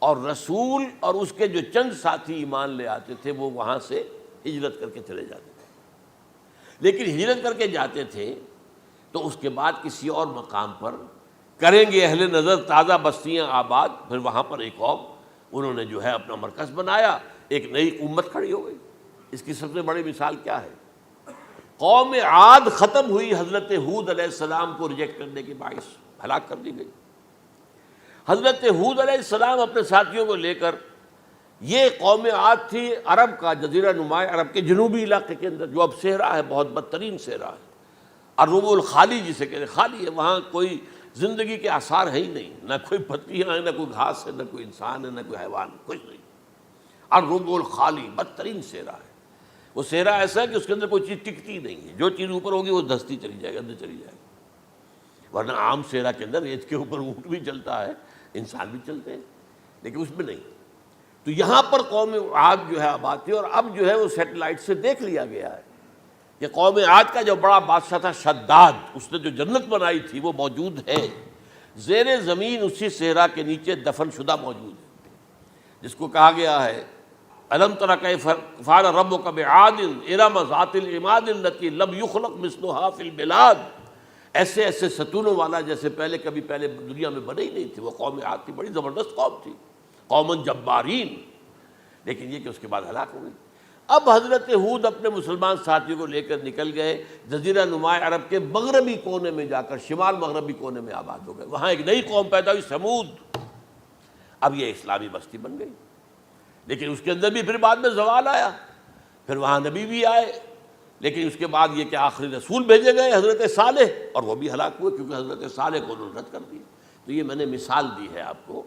اور رسول اور اس کے جو چند ساتھی ایمان لے آتے تھے وہ وہاں سے ہجرت کر کے چلے جاتے تھے. لیکن ہجرت کر کے جاتے تھے تو اس کے بعد کسی اور مقام پر کریں گے اہل نظر تازہ بستیاں آباد. پھر وہاں پر ایک قوم انہوں نے جو ہے اپنا مرکز بنایا، ایک نئی امت کھڑی ہو گئی. اس کی سب سے بڑی مثال کیا ہے؟ قوم عاد ختم ہوئی حضرت ہود علیہ السلام کو ریجیکٹ کرنے کے باعث، ہلاک کر دی گئی. حضرت ہود علیہ السلام اپنے ساتھیوں کو لے کر، یہ قوم عاد تھی عرب کا جزیرہ نما، عرب کے جنوبی علاقے کے اندر جو اب صحرا ہے، بہت بدترین صحرا ہے، الربع الخالی جسے کہتے ہیں، خالی ہے، وہاں کوئی زندگی کے آثار ہے ہی نہیں، نہ کوئی پتیاں ہیں، نہ کوئی گھاس ہے، نہ کوئی انسان ہے، نہ کوئی حیوان، کچھ نہیں. الربع الخالی بدترین صحرا ہے. وہ صحرا ایسا ہے کہ اس کے اندر کوئی چیز ٹکتی نہیں ہے، جو چیز اوپر ہوگی وہ دھستی چلی جائے گی، اندر چلی جائے گی. ورنہ عام صحرا کے اندر ریت کے اوپر اونٹ بھی چلتا ہے، انسان بھی چلتے ہیں، لیکن اس میں نہیں. تو یہاں پر قوم عاد جو ہے آباد تھی، اور اب جو ہے وہ سیٹلائٹ سے دیکھ لیا گیا ہے کہ قوم عاد کا جو بڑا بادشاہ تھا شداد، اس نے جو جنت بنائی تھی وہ موجود ہے، زیر زمین اسی صحرا کے نیچے دفن شدہ موجود ہے، جس کو کہا گیا ہے الم تر کیف فعل ربک بعاد ارم ذات العماد التی لم یخلق مثلها فی البلاد، ایسے ایسے ستونوں والا جیسے پہلے دنیا میں بنے ہی نہیں تھے۔ وہ قوم عاد تھی، بڑی زبردست قوم تھی، قوم جبارین، لیکن یہ کہ اس کے بعد ہلاک ہو گئی۔ اب حضرت ہود اپنے مسلمان ساتھیوں کو لے کر نکل گئے، جزیرہ نما عرب کے مغربی کونے میں جا کر شمال مغربی کونے میں آباد ہو گئے، وہاں ایک نئی قوم پیدا ہوئی سمود۔ اب یہ اسلامی بستی بن گئی، لیکن اس کے اندر بھی پھر بعد میں زوال آیا، پھر وہاں نبی بھی آئے، لیکن اس کے بعد یہ کہ آخری رسول بھیجے گئے حضرت صالح، اور وہ بھی ہلاک ہوئے کیونکہ حضرت صالح کو انہوں نے رد کر دیا۔ تو یہ میں نے مثال دی ہے آپ کو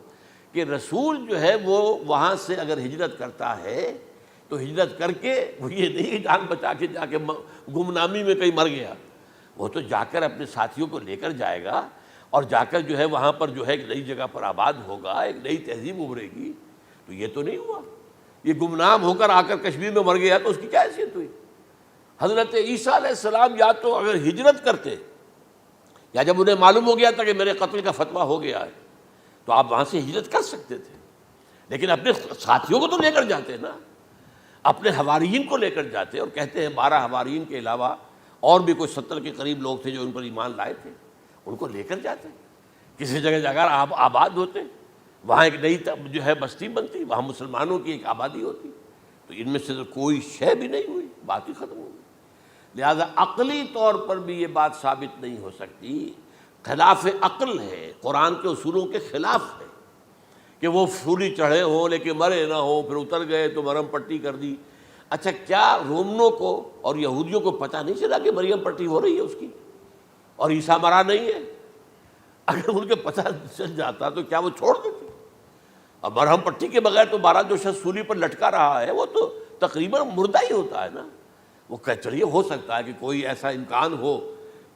کہ رسول جو ہے وہ وہاں سے اگر ہجرت کرتا ہے تو ہجرت کر کے وہ یہ نہیں جان بچا کے جا کے گمنامی میں کہیں مر گیا، وہ تو جا کر اپنے ساتھیوں کو لے کر جائے گا، اور جا کر جو ہے وہاں پر جو ہے ایک نئی جگہ پر آباد ہوگا، ایک نئی تہذیب ابھرے گی۔ تو یہ تو نہیں ہوا، یہ گمنام ہو کر آ کر کشمیر میں مر گیا تو اس کی کیا حیثیت ہوئی؟ حضرت عیسیٰ علیہ السلام یا تو اگر ہجرت کرتے، یا جب انہیں معلوم ہو گیا تھا کہ میرے قتل کا فتویٰ ہو گیا ہے، تو آپ وہاں سے ہجرت کر سکتے تھے، لیکن اپنے ساتھیوں کو تو لے کر جاتے نا، اپنے حواریین کو لے کر جاتے، اور کہتے ہیں 12 حواریین کے علاوہ اور بھی کوئی 70 کے قریب لوگ تھے جو ان پر ایمان لائے تھے، ان کو لے کر جاتے، کسی جگہ جا کر آباد ہوتے، وہاں ایک نئی جو ہے بستی بنتی، وہاں مسلمانوں کی ایک آبادی ہوتی۔ تو ان میں سے تو کوئی شے بھی نہیں ہوئی، بات ہی ختم ہو گئی۔ لہذا عقلی طور پر بھی یہ بات ثابت نہیں ہو سکتی، خلاف عقل ہے، قرآن کے اصولوں کے خلاف ہے کہ وہ سولی چڑھے ہوں لیکن مرے نہ ہوں، پھر اتر گئے تو مرہم پٹی کر دی۔ اچھا، کیا رومنوں کو اور یہودیوں کو پتہ نہیں چلا کہ مریم پٹی ہو رہی ہے اس کی اور عیسیٰ مرا نہیں ہے؟ اگر ان کے پتہ چل جاتا تو کیا وہ چھوڑ دیتے؟ اب مرہم پٹی کے بغیر تو 12 جو شخص سولی پر لٹکا رہا ہے وہ تو تقریباً مردہ ہی ہوتا ہے نا۔ وہ چلیے ہو سکتا ہے کہ کوئی ایسا امکان ہو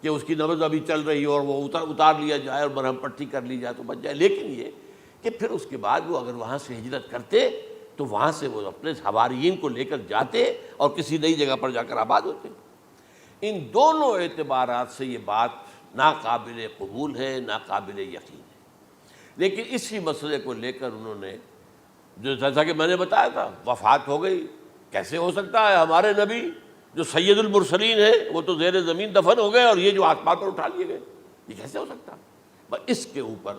کہ اس کی نبض ابھی چل رہی ہو اور وہ اتار لیا جائے اور مرہم پٹی کر لی جائے تو بچ جائے، لیکن یہ کہ پھر اس کے بعد وہ اگر وہاں سے ہجرت کرتے تو وہاں سے وہ اپنے حواریین کو لے کر جاتے اور کسی نئی جگہ پر جا کر آباد ہوتے۔ ان دونوں اعتبارات سے یہ بات ناقابل قبول ہے، ناقابل یقین ہے۔ لیکن اسی مسئلے کو لے کر انہوں نے، جو جیسا کہ میں نے بتایا تھا، وفات ہو گئی، کیسے ہو سکتا ہے ہمارے نبی جو سید المرسلین ہے وہ تو زیر زمین دفن ہو گئے اور یہ جو آسمان پر اٹھا لیے گئے، یہ کیسے ہو سکتا؟ بس اس کے اوپر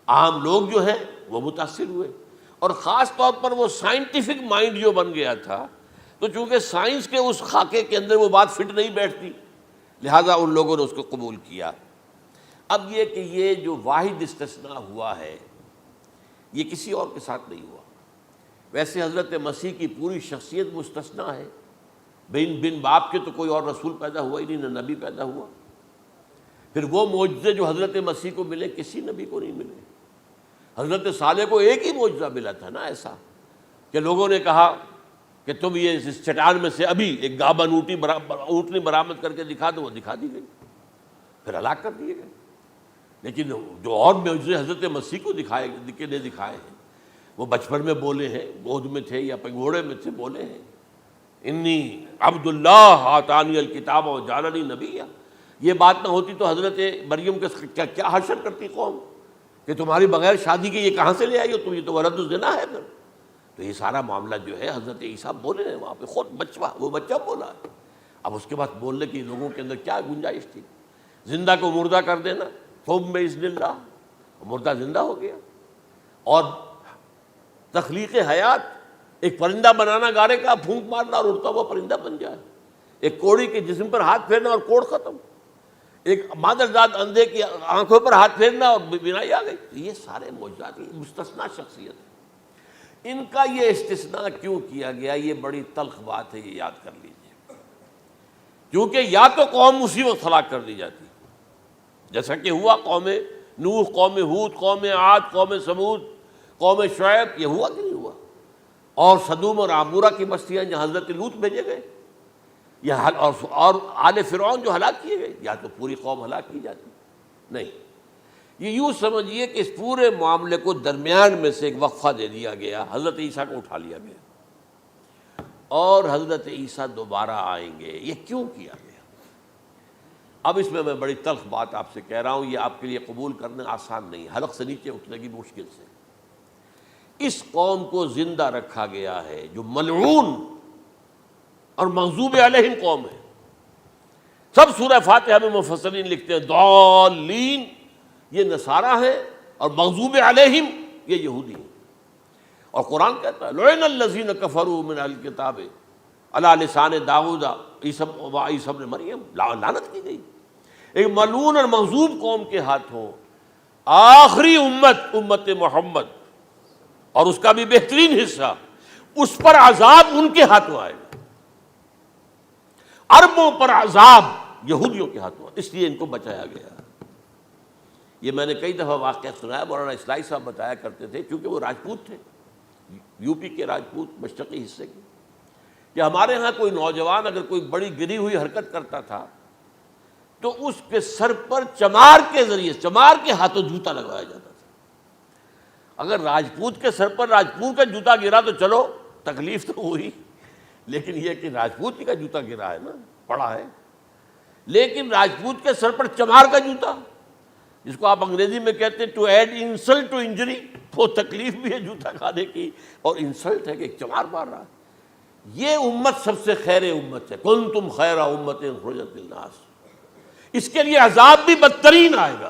عام لوگ جو ہیں وہ متاثر ہوئے، اور خاص طور پر وہ سائنٹیفک مائنڈ جو بن گیا تھا، تو چونکہ سائنس کے اس خاکے کے اندر وہ بات فٹ نہیں بیٹھتی، لہٰذا ان لوگوں نے اس کو قبول کیا۔ اب یہ کہ یہ جو واحد استثناء ہوا ہے یہ کسی اور کے ساتھ نہیں ہوا۔ ویسے حضرت مسیح کی پوری شخصیت مستثنیٰ ہے، بن باپ کے تو کوئی اور رسول پیدا ہوا ہی نہیں، نہ نبی پیدا ہوا۔ پھر وہ معجزے جو حضرت مسیح کو ملے کسی نبی کو نہیں ملے۔ حضرت صالح کو ایک ہی معجزہ ملا تھا نا ایسا کہ لوگوں نے کہا کہ تم یہ اس چٹان میں سے ابھی ایک گابن اونٹنی برآمد کر کے دکھا دو، وہ دکھا دی گئی، پھر ہلاک کر دیے گئے۔ لیکن جو اور معجزے حضرت مسیح کو دکھائے ہیں وہ بچپن میں بولے ہیں، گود میں تھے یا پگوڑے میں تھے، بولے ہیں انی عبداللہ آتانی الکتاب و جعلنی نبیا۔ یہ بات نہ ہوتی تو حضرت مریم کے کیا حشر کرتی قوم کہ تمہاری بغیر شادی کے یہ کہاں سے لے آئی ہو تم، یہ تو ولد الزنا ہے۔ پھر تو یہ سارا معاملہ جو ہے حضرت عیسیٰ بولے ہیں وہاں پہ، خود وہ بچہ بولا ہے۔ اب اس کے بعد بولنے کی لوگوں کے اندر کیا گنجائش تھی؟ زندہ کو مردہ کر دینا، ثم باذن اللہ، مردہ زندہ ہو گیا۔ اور تخلیق حیات، ایک پرندہ بنانا گارے کا، پھونک مارنا اور اڑتا ہوا پرندہ بن جائے، ایک کوڑی کے جسم پر ہاتھ پھیرنا اور کوڑ ختم، ایک مادرزاد اندھے کی آنکھوں پر ہاتھ پھیرنا اور بینائی آ گئی۔ یہ سارے معجزات مستثنیٰ شخصیت ہے۔ ان کا یہ استثناء کیوں کیا گیا، یہ بڑی تلخ بات ہے، یہ یاد کر لیجیے، کیونکہ یا تو قوم اسی وقت ہلاک کر دی جاتی جیسا کہ ہوا قوم نوح، قوم ہود، قوم عاد، قوم سمود، قوم شعیب، یہ ہوا کہ نہیں ہوا؟ اور سدوم اور عمورہ کی بستیاں جہاں حضرت لوط بھیجے گئے، اور آل فرعون جو ہلاک کیے گئے، یا تو پوری قوم ہلاک کی جاتی؟ نہیں، یہ یوں سمجھیے کہ اس پورے معاملے کو درمیان میں سے ایک وقفہ دے دیا گیا، حضرت عیسیٰ کو اٹھا لیا گیا۔ اور حضرت عیسیٰ دوبارہ آئیں گے۔ یہ کیوں کیا گیا؟ اب اس میں بڑی تلخ بات آپ سے کہہ رہا ہوں، یہ آپ کے لیے قبول کرنا آسان نہیں، حلق سے نیچے اٹھنے کی مشکل سے۔ اس قوم کو زندہ رکھا گیا ہے جو ملعون اور مغضوب علیہم قوم ہے۔ سب سورہ فاتحہ میں مفسرین لکھتے ہیں ضالین، یہ نصارہ ہیں، اور مغضوب علیہم یہ یہودی ہیں۔ اور قرآن کہتا ہے لعن الذین کفروا من اہل الکتاب علی لسان داؤد وعیسی ابن مریم، لعنت کی گئی ایک ملعون اور مغضوب قوم کے ہاتھوں۔ آخری امت محمد اور اس کا بھی بہترین حصہ، اس پر عذاب ان کے ہاتھوں آئے گا، عربوں پر عذاب یہودیوں کے ہاتھوں، اس لیے ان کو بچایا گیا۔ یہ میں نے کئی دفعہ واقعہ سنایا، مولانا اصلاحی صاحب بتایا کرتے تھے، کیونکہ وہ راجپوت تھے، یو پی کے راجپوت مشرقی حصے کے، کہ ہمارے ہاں کوئی نوجوان اگر کوئی بڑی گری ہوئی حرکت کرتا تھا تو اس کے سر پر چمار کے ذریعے، چمار کے ہاتھوں جوتا لگوایا جاتا تھا۔ اگر راجپوت کے سر پر راجپوت کا جوتا گرا تو چلو تکلیف تو ہوئی، لیکن یہ کہ راجپوت کا جوتا گرا ہے نا، پڑا ہے، لیکن راجپوت کے سر پر چمار کا جوتا، جس کو آپ انگریزی میں کہتے ہیں to add insult to injury, وہ تکلیف بھی ہے جوتا کھانے کی اور انسلٹ ہے کہ ایک چمار مار رہا ہے۔ یہ امت سب سے خیر امت ہے، کنتم خیر امت اخرجت للناس۔ اس کے لیے عذاب بھی بدترین آئے گا،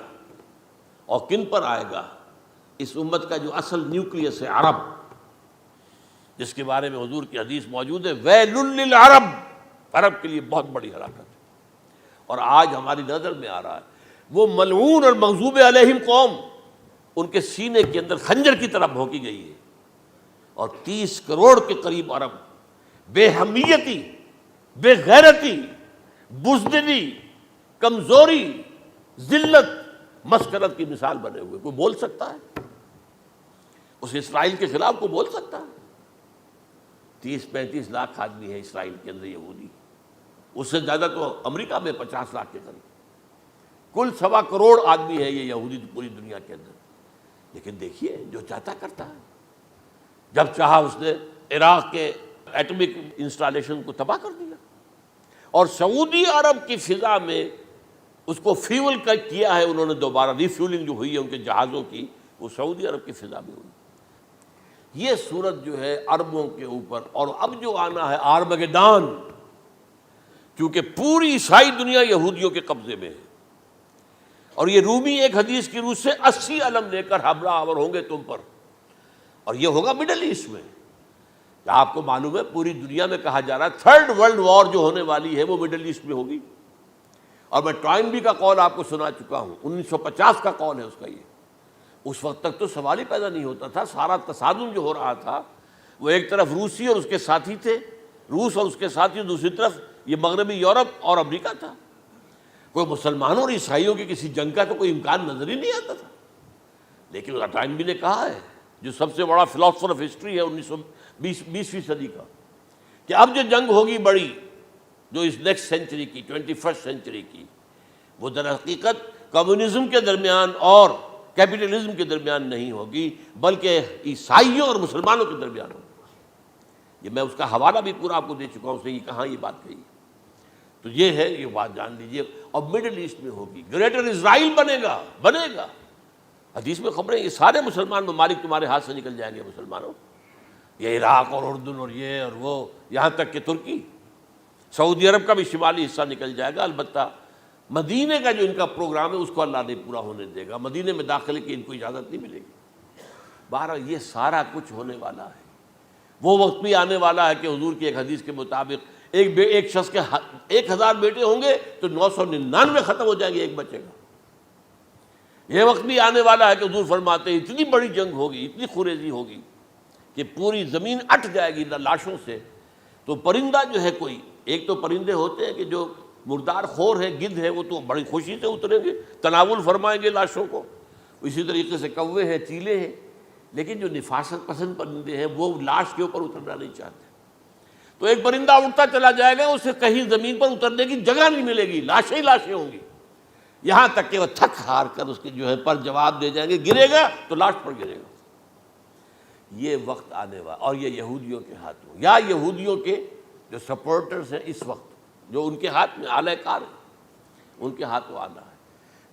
اور کن پر آئے گا؟ اس امت کا جو اصل نیوکلیس ہے عرب، جس کے بارے میں حضور کی حدیث موجود ہے ویل للعرب، عرب کے لیے بہت بڑی ہلاکت ہے۔ اور آج ہماری نظر میں آ رہا ہے وہ ملعون اور مغضوب علیہم قوم ان کے سینے کے اندر خنجر کی طرح بھونکی گئی ہے، اور 30 کروڑ کے قریب عرب بے حمیتی، بے غیرتی، بزدلی، کمزوری، ذلت، مسکرت کی مثال بنے ہوئے۔ کوئی بول سکتا ہے اس اسرائیل کے خلاف؟ کوئی بول سکتا ہے؟ 30-35 لاکھ آدمی ہے اسرائیل کے اندر یہودی، اس سے زیادہ تو امریکہ میں 50 لاکھ کے قریب، کل 1.25 کروڑ آدمی ہے یہ یہودی پوری دنیا کے اندر۔ لیکن دیکھیے جو چاہتا کرتا ہے، جب چاہا اس نے عراق کے ایٹمک انسٹالیشن کو تباہ کر دیا، اور سعودی عرب کی فضا میں اس کو فیول کیا ہے انہوں نے، دوبارہ ری فیولنگ جو ہوئی ہے ان کے جہازوں کی، وہ سعودی عرب کی فضا میں ہوئی۔ یہ صورت جو ہے عربوں کے اوپر، اور اب جو آنا ہے آرمگدان، کیونکہ پوری عیسائی دنیا یہودیوں کے قبضے میں ہے، اور یہ رومی ایک حدیث کی روح سے 80 علم لے کر حملہ آور ہوں گے تم پر، اور یہ ہوگا مڈل ایسٹ میں۔ آپ کو معلوم ہے پوری دنیا میں کہا جا رہا ہے 3rd ورلڈ وار جو ہونے والی ہے وہ مڈل ایسٹ میں ہوگی، اور میں ٹوائنبی کا قول آپ کو سنا چکا ہوں، 1950 کا قول ہے اس کا۔ یہ اس وقت تک تو سوال ہی پیدا نہیں ہوتا تھا، سارا تصادم جو ہو رہا تھا وہ ایک طرف روسی اور اس کے ساتھی تھے، روس اور اس کے ساتھی، دوسری طرف یہ مغربی یورپ اور امریکہ تھا۔ کوئی مسلمانوں اور عیسائیوں کی کسی جنگ کا تو کوئی امکان نظر ہی نہیں آتا تھا۔ لیکن ٹائنبی نے کہا ہے، جو سب سے بڑا فلاسفر آف ہسٹری ہے 20ویں صدی کا، کہ اب جو جنگ ہوگی بڑی، جو اس نیکسٹ سینچری کی، 21st سینچری کی، وہ در حقیقت کمیونزم کے درمیان اور کیپٹلزم کے درمیان نہیں ہوگی، بلکہ عیسائیوں اور مسلمانوں کے درمیان ہوگی۔ یہ میں اس کا حوالہ بھی پورا آپ کو دے چکا ہوں، اس نے یہ کہاں یہ بات کہی۔ تو یہ ہے، یہ بات جان لیجئے، اور مڈل ایسٹ میں ہوگی، گریٹر اسرائیل بنے گا۔ حدیث میں خبریں، یہ سارے مسلمان ممالک تمہارے ہاتھ سے نکل جائیں گے مسلمانوں، یہ عراق اور اردن اور یہ اور وہ، یہاں تک کہ ترکی، سعودی عرب کا بھی شمالی حصہ نکل جائے گا۔ البتہ مدینے کا جو ان کا پروگرام ہے اس کو اللہ نہیں پورا ہونے دے گا، مدینے میں داخلے کی ان کو اجازت نہیں ملے گی۔ بہرحال یہ سارا کچھ ہونے والا ہے۔ وہ وقت بھی آنے والا ہے کہ حضور کی ایک حدیث کے مطابق ایک شخص کے 1000 بیٹے ہوں گے تو 999 ختم ہو جائیں گے، ایک بچے گا۔ یہ وقت بھی آنے والا ہے کہ حضور فرماتے ہیں اتنی بڑی جنگ ہوگی، اتنی خوریزی ہوگی کہ پوری زمین اٹ جائے گی لاشوں سے۔ تو پرندہ جو ہے، کوئی ایک تو پرندے ہوتے ہیں کہ جو مردار خور ہے، گدھ ہے، وہ تو بڑی خوشی سے اتریں گے، تناول فرمائیں گے لاشوں کو۔ اسی طریقے سے کوے ہیں، چیلے ہیں، لیکن جو نفاست پسند پرندے ہیں وہ لاش کے اوپر اترنا نہیں چاہتے۔ تو ایک پرندہ اڑتا چلا جائے گا، اسے کہیں زمین پر اترنے کی جگہ نہیں ملے گی، لاشیں ہی لاشیں ہوں گی، یہاں تک کہ وہ تھک ہار کر اس کے جو ہے پر جواب دے جائیں گے، گرے گا تو لاش پر گرے گا۔ یہ وقت آنے والا، اور یہ یہودیوں کے ہاتھوں، یا یہودیوں کے جو سپورٹرز ہیں اس وقت، جو ان کے ہاتھ میں اعلی کار ہیں، ان کے ہاتھوں آنا ہے۔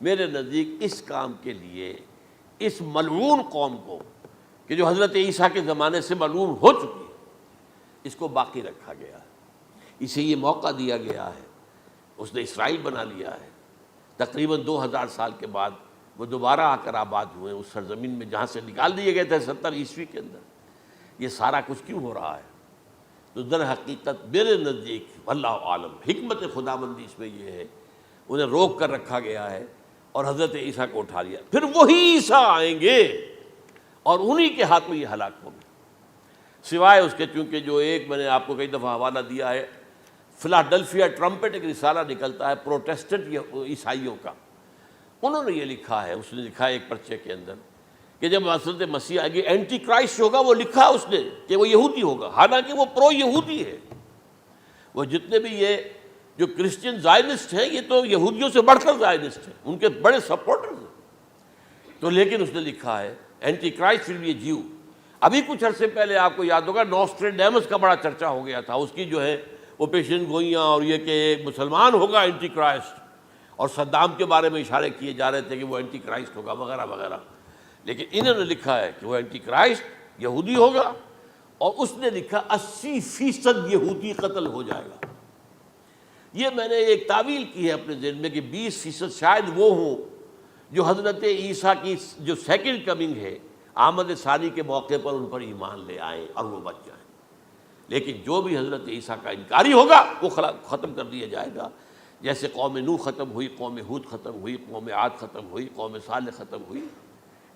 میرے نزدیک اس کام کے لیے اس ملعون قوم کو، کہ جو حضرت عیسیٰ کے زمانے سے ملعون ہو چکی ہے، اس کو باقی رکھا گیا ہے، اسے یہ موقع دیا گیا ہے، اس نے اسرائیل بنا لیا ہے۔ تقریباً 2000 سال کے بعد وہ دوبارہ آ کر آباد ہوئے اس سرزمین میں جہاں سے نکال دیے گئے تھے 70 عیسوی کے اندر۔ یہ سارا کچھ کیوں ہو رہا ہے؟ تو در حقیقت میرے نزدیک واللہ عالم حکمت خداوندی اس میں یہ ہے، انہیں روک کر رکھا گیا ہے اور حضرت عیسیٰ کو اٹھا لیا، پھر وہی عیسیٰ آئیں گے اور انہی کے ہاتھ میں یہ ہلاک ہوں گے۔ سوائے اس کے، چونکہ جو ایک میں نے آپ کو کئی دفعہ حوالہ دیا ہے، فلاڈلفیا ٹرمپٹ ایک رسالہ نکلتا ہے پروٹیسٹنٹ عیسائیوں کا، انہوں نے یہ لکھا ہے، اس نے لکھا ہے ایک پرچے کے اندر کہ جب حضرت مسیح آئے گی اینٹی کرائسٹ ہوگا، وہ لکھا اس نے کہ وہ یہودی ہوگا، حالانکہ وہ پرو یہودی ہے۔ وہ جتنے بھی یہ جو کرسچن زائنسٹ ہیں، یہ تو یہودیوں سے بڑھ کر زائنسٹ ہیں، ان کے بڑے سپورٹرز ہیں۔ تو لیکن اس نے لکھا ہے اینٹی کرائسٹ ول بی اے جیو۔ ابھی کچھ عرصے پہلے آپ کو یاد ہوگا نوسٹریڈیمس کا بڑا چرچا ہو گیا تھا، اس کی جو ہے وہ پیشن گوئیاں، اور یہ کہ ایک مسلمان ہوگا اینٹی کرائسٹ، اور صدام کے بارے میں اشارے کیے جا رہے تھے کہ وہ اینٹی کرائسٹ ہوگا وغیرہ وغیرہ۔ لیکن انہوں نے لکھا ہے کہ وہ اینٹی کرائسٹ یہودی ہوگا، اور اس نے لکھا 80% یہودی قتل ہو جائے گا۔ یہ میں نے ایک تعویل کی ہے اپنے ذہن میں کہ 20% شاید وہ ہوں جو حضرت عیسیٰ کی جو سیکنڈ کمنگ ہے، آمد ثانی کے موقع پر ان پر ایمان لے آئیں اور وہ بچ جائیں۔ لیکن جو بھی حضرت عیسیٰ کا انکاری ہوگا وہ ختم کر دیا جائے گا، جیسے قوم نوح ختم ہوئی، قوم ہود ختم ہوئی، قوم عاد ختم ہوئی، قوم صالح ختم ہوئی،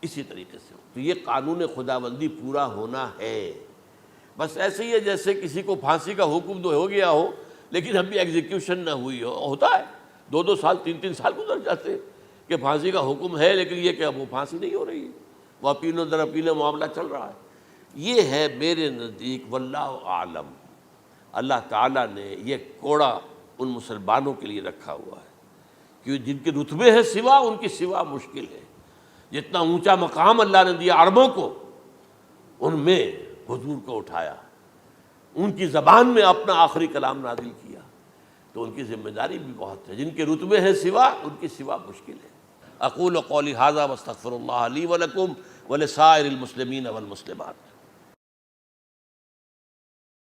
اسی طریقے سے۔ تو یہ قانون خداوندی پورا ہونا ہے۔ بس ایسے ہی ہے جیسے کسی کو پھانسی کا حکم تو ہو گیا ہو لیکن ابھی ایگزیکیوشن نہ ہوئی ہو، ہوتا ہے 2 سال 3 سال گزر جاتے کہ پھانسی کا حکم ہے لیکن یہ کہ اب وہ پھانسی نہیں ہو رہی ہے، وہ اپیلوں در اپیلوں معاملہ چل رہا ہے۔ یہ ہے میرے نزدیک واللہ عالم، اللہ تعالیٰ نے یہ کوڑا ان مسلمانوں کے لیے رکھا ہوا ہے کہ جن کے رتبے ہیں سوا، ان کی سوا مشکل ہے۔ جتنا اونچا مقام اللہ نے دیا عربوں کو، ان میں حضور کو اٹھایا، ان کی زبان میں اپنا آخری کلام نازل کیا، تو ان کی ذمہ داری بھی بہت ہے۔ جن کے رتبے ہیں سوا، ان کی سوا مشکل ہے۔ اقول قولی ھذا واستغفر اللہ لی ولکم ولسائر المسلمین والمسلمات۔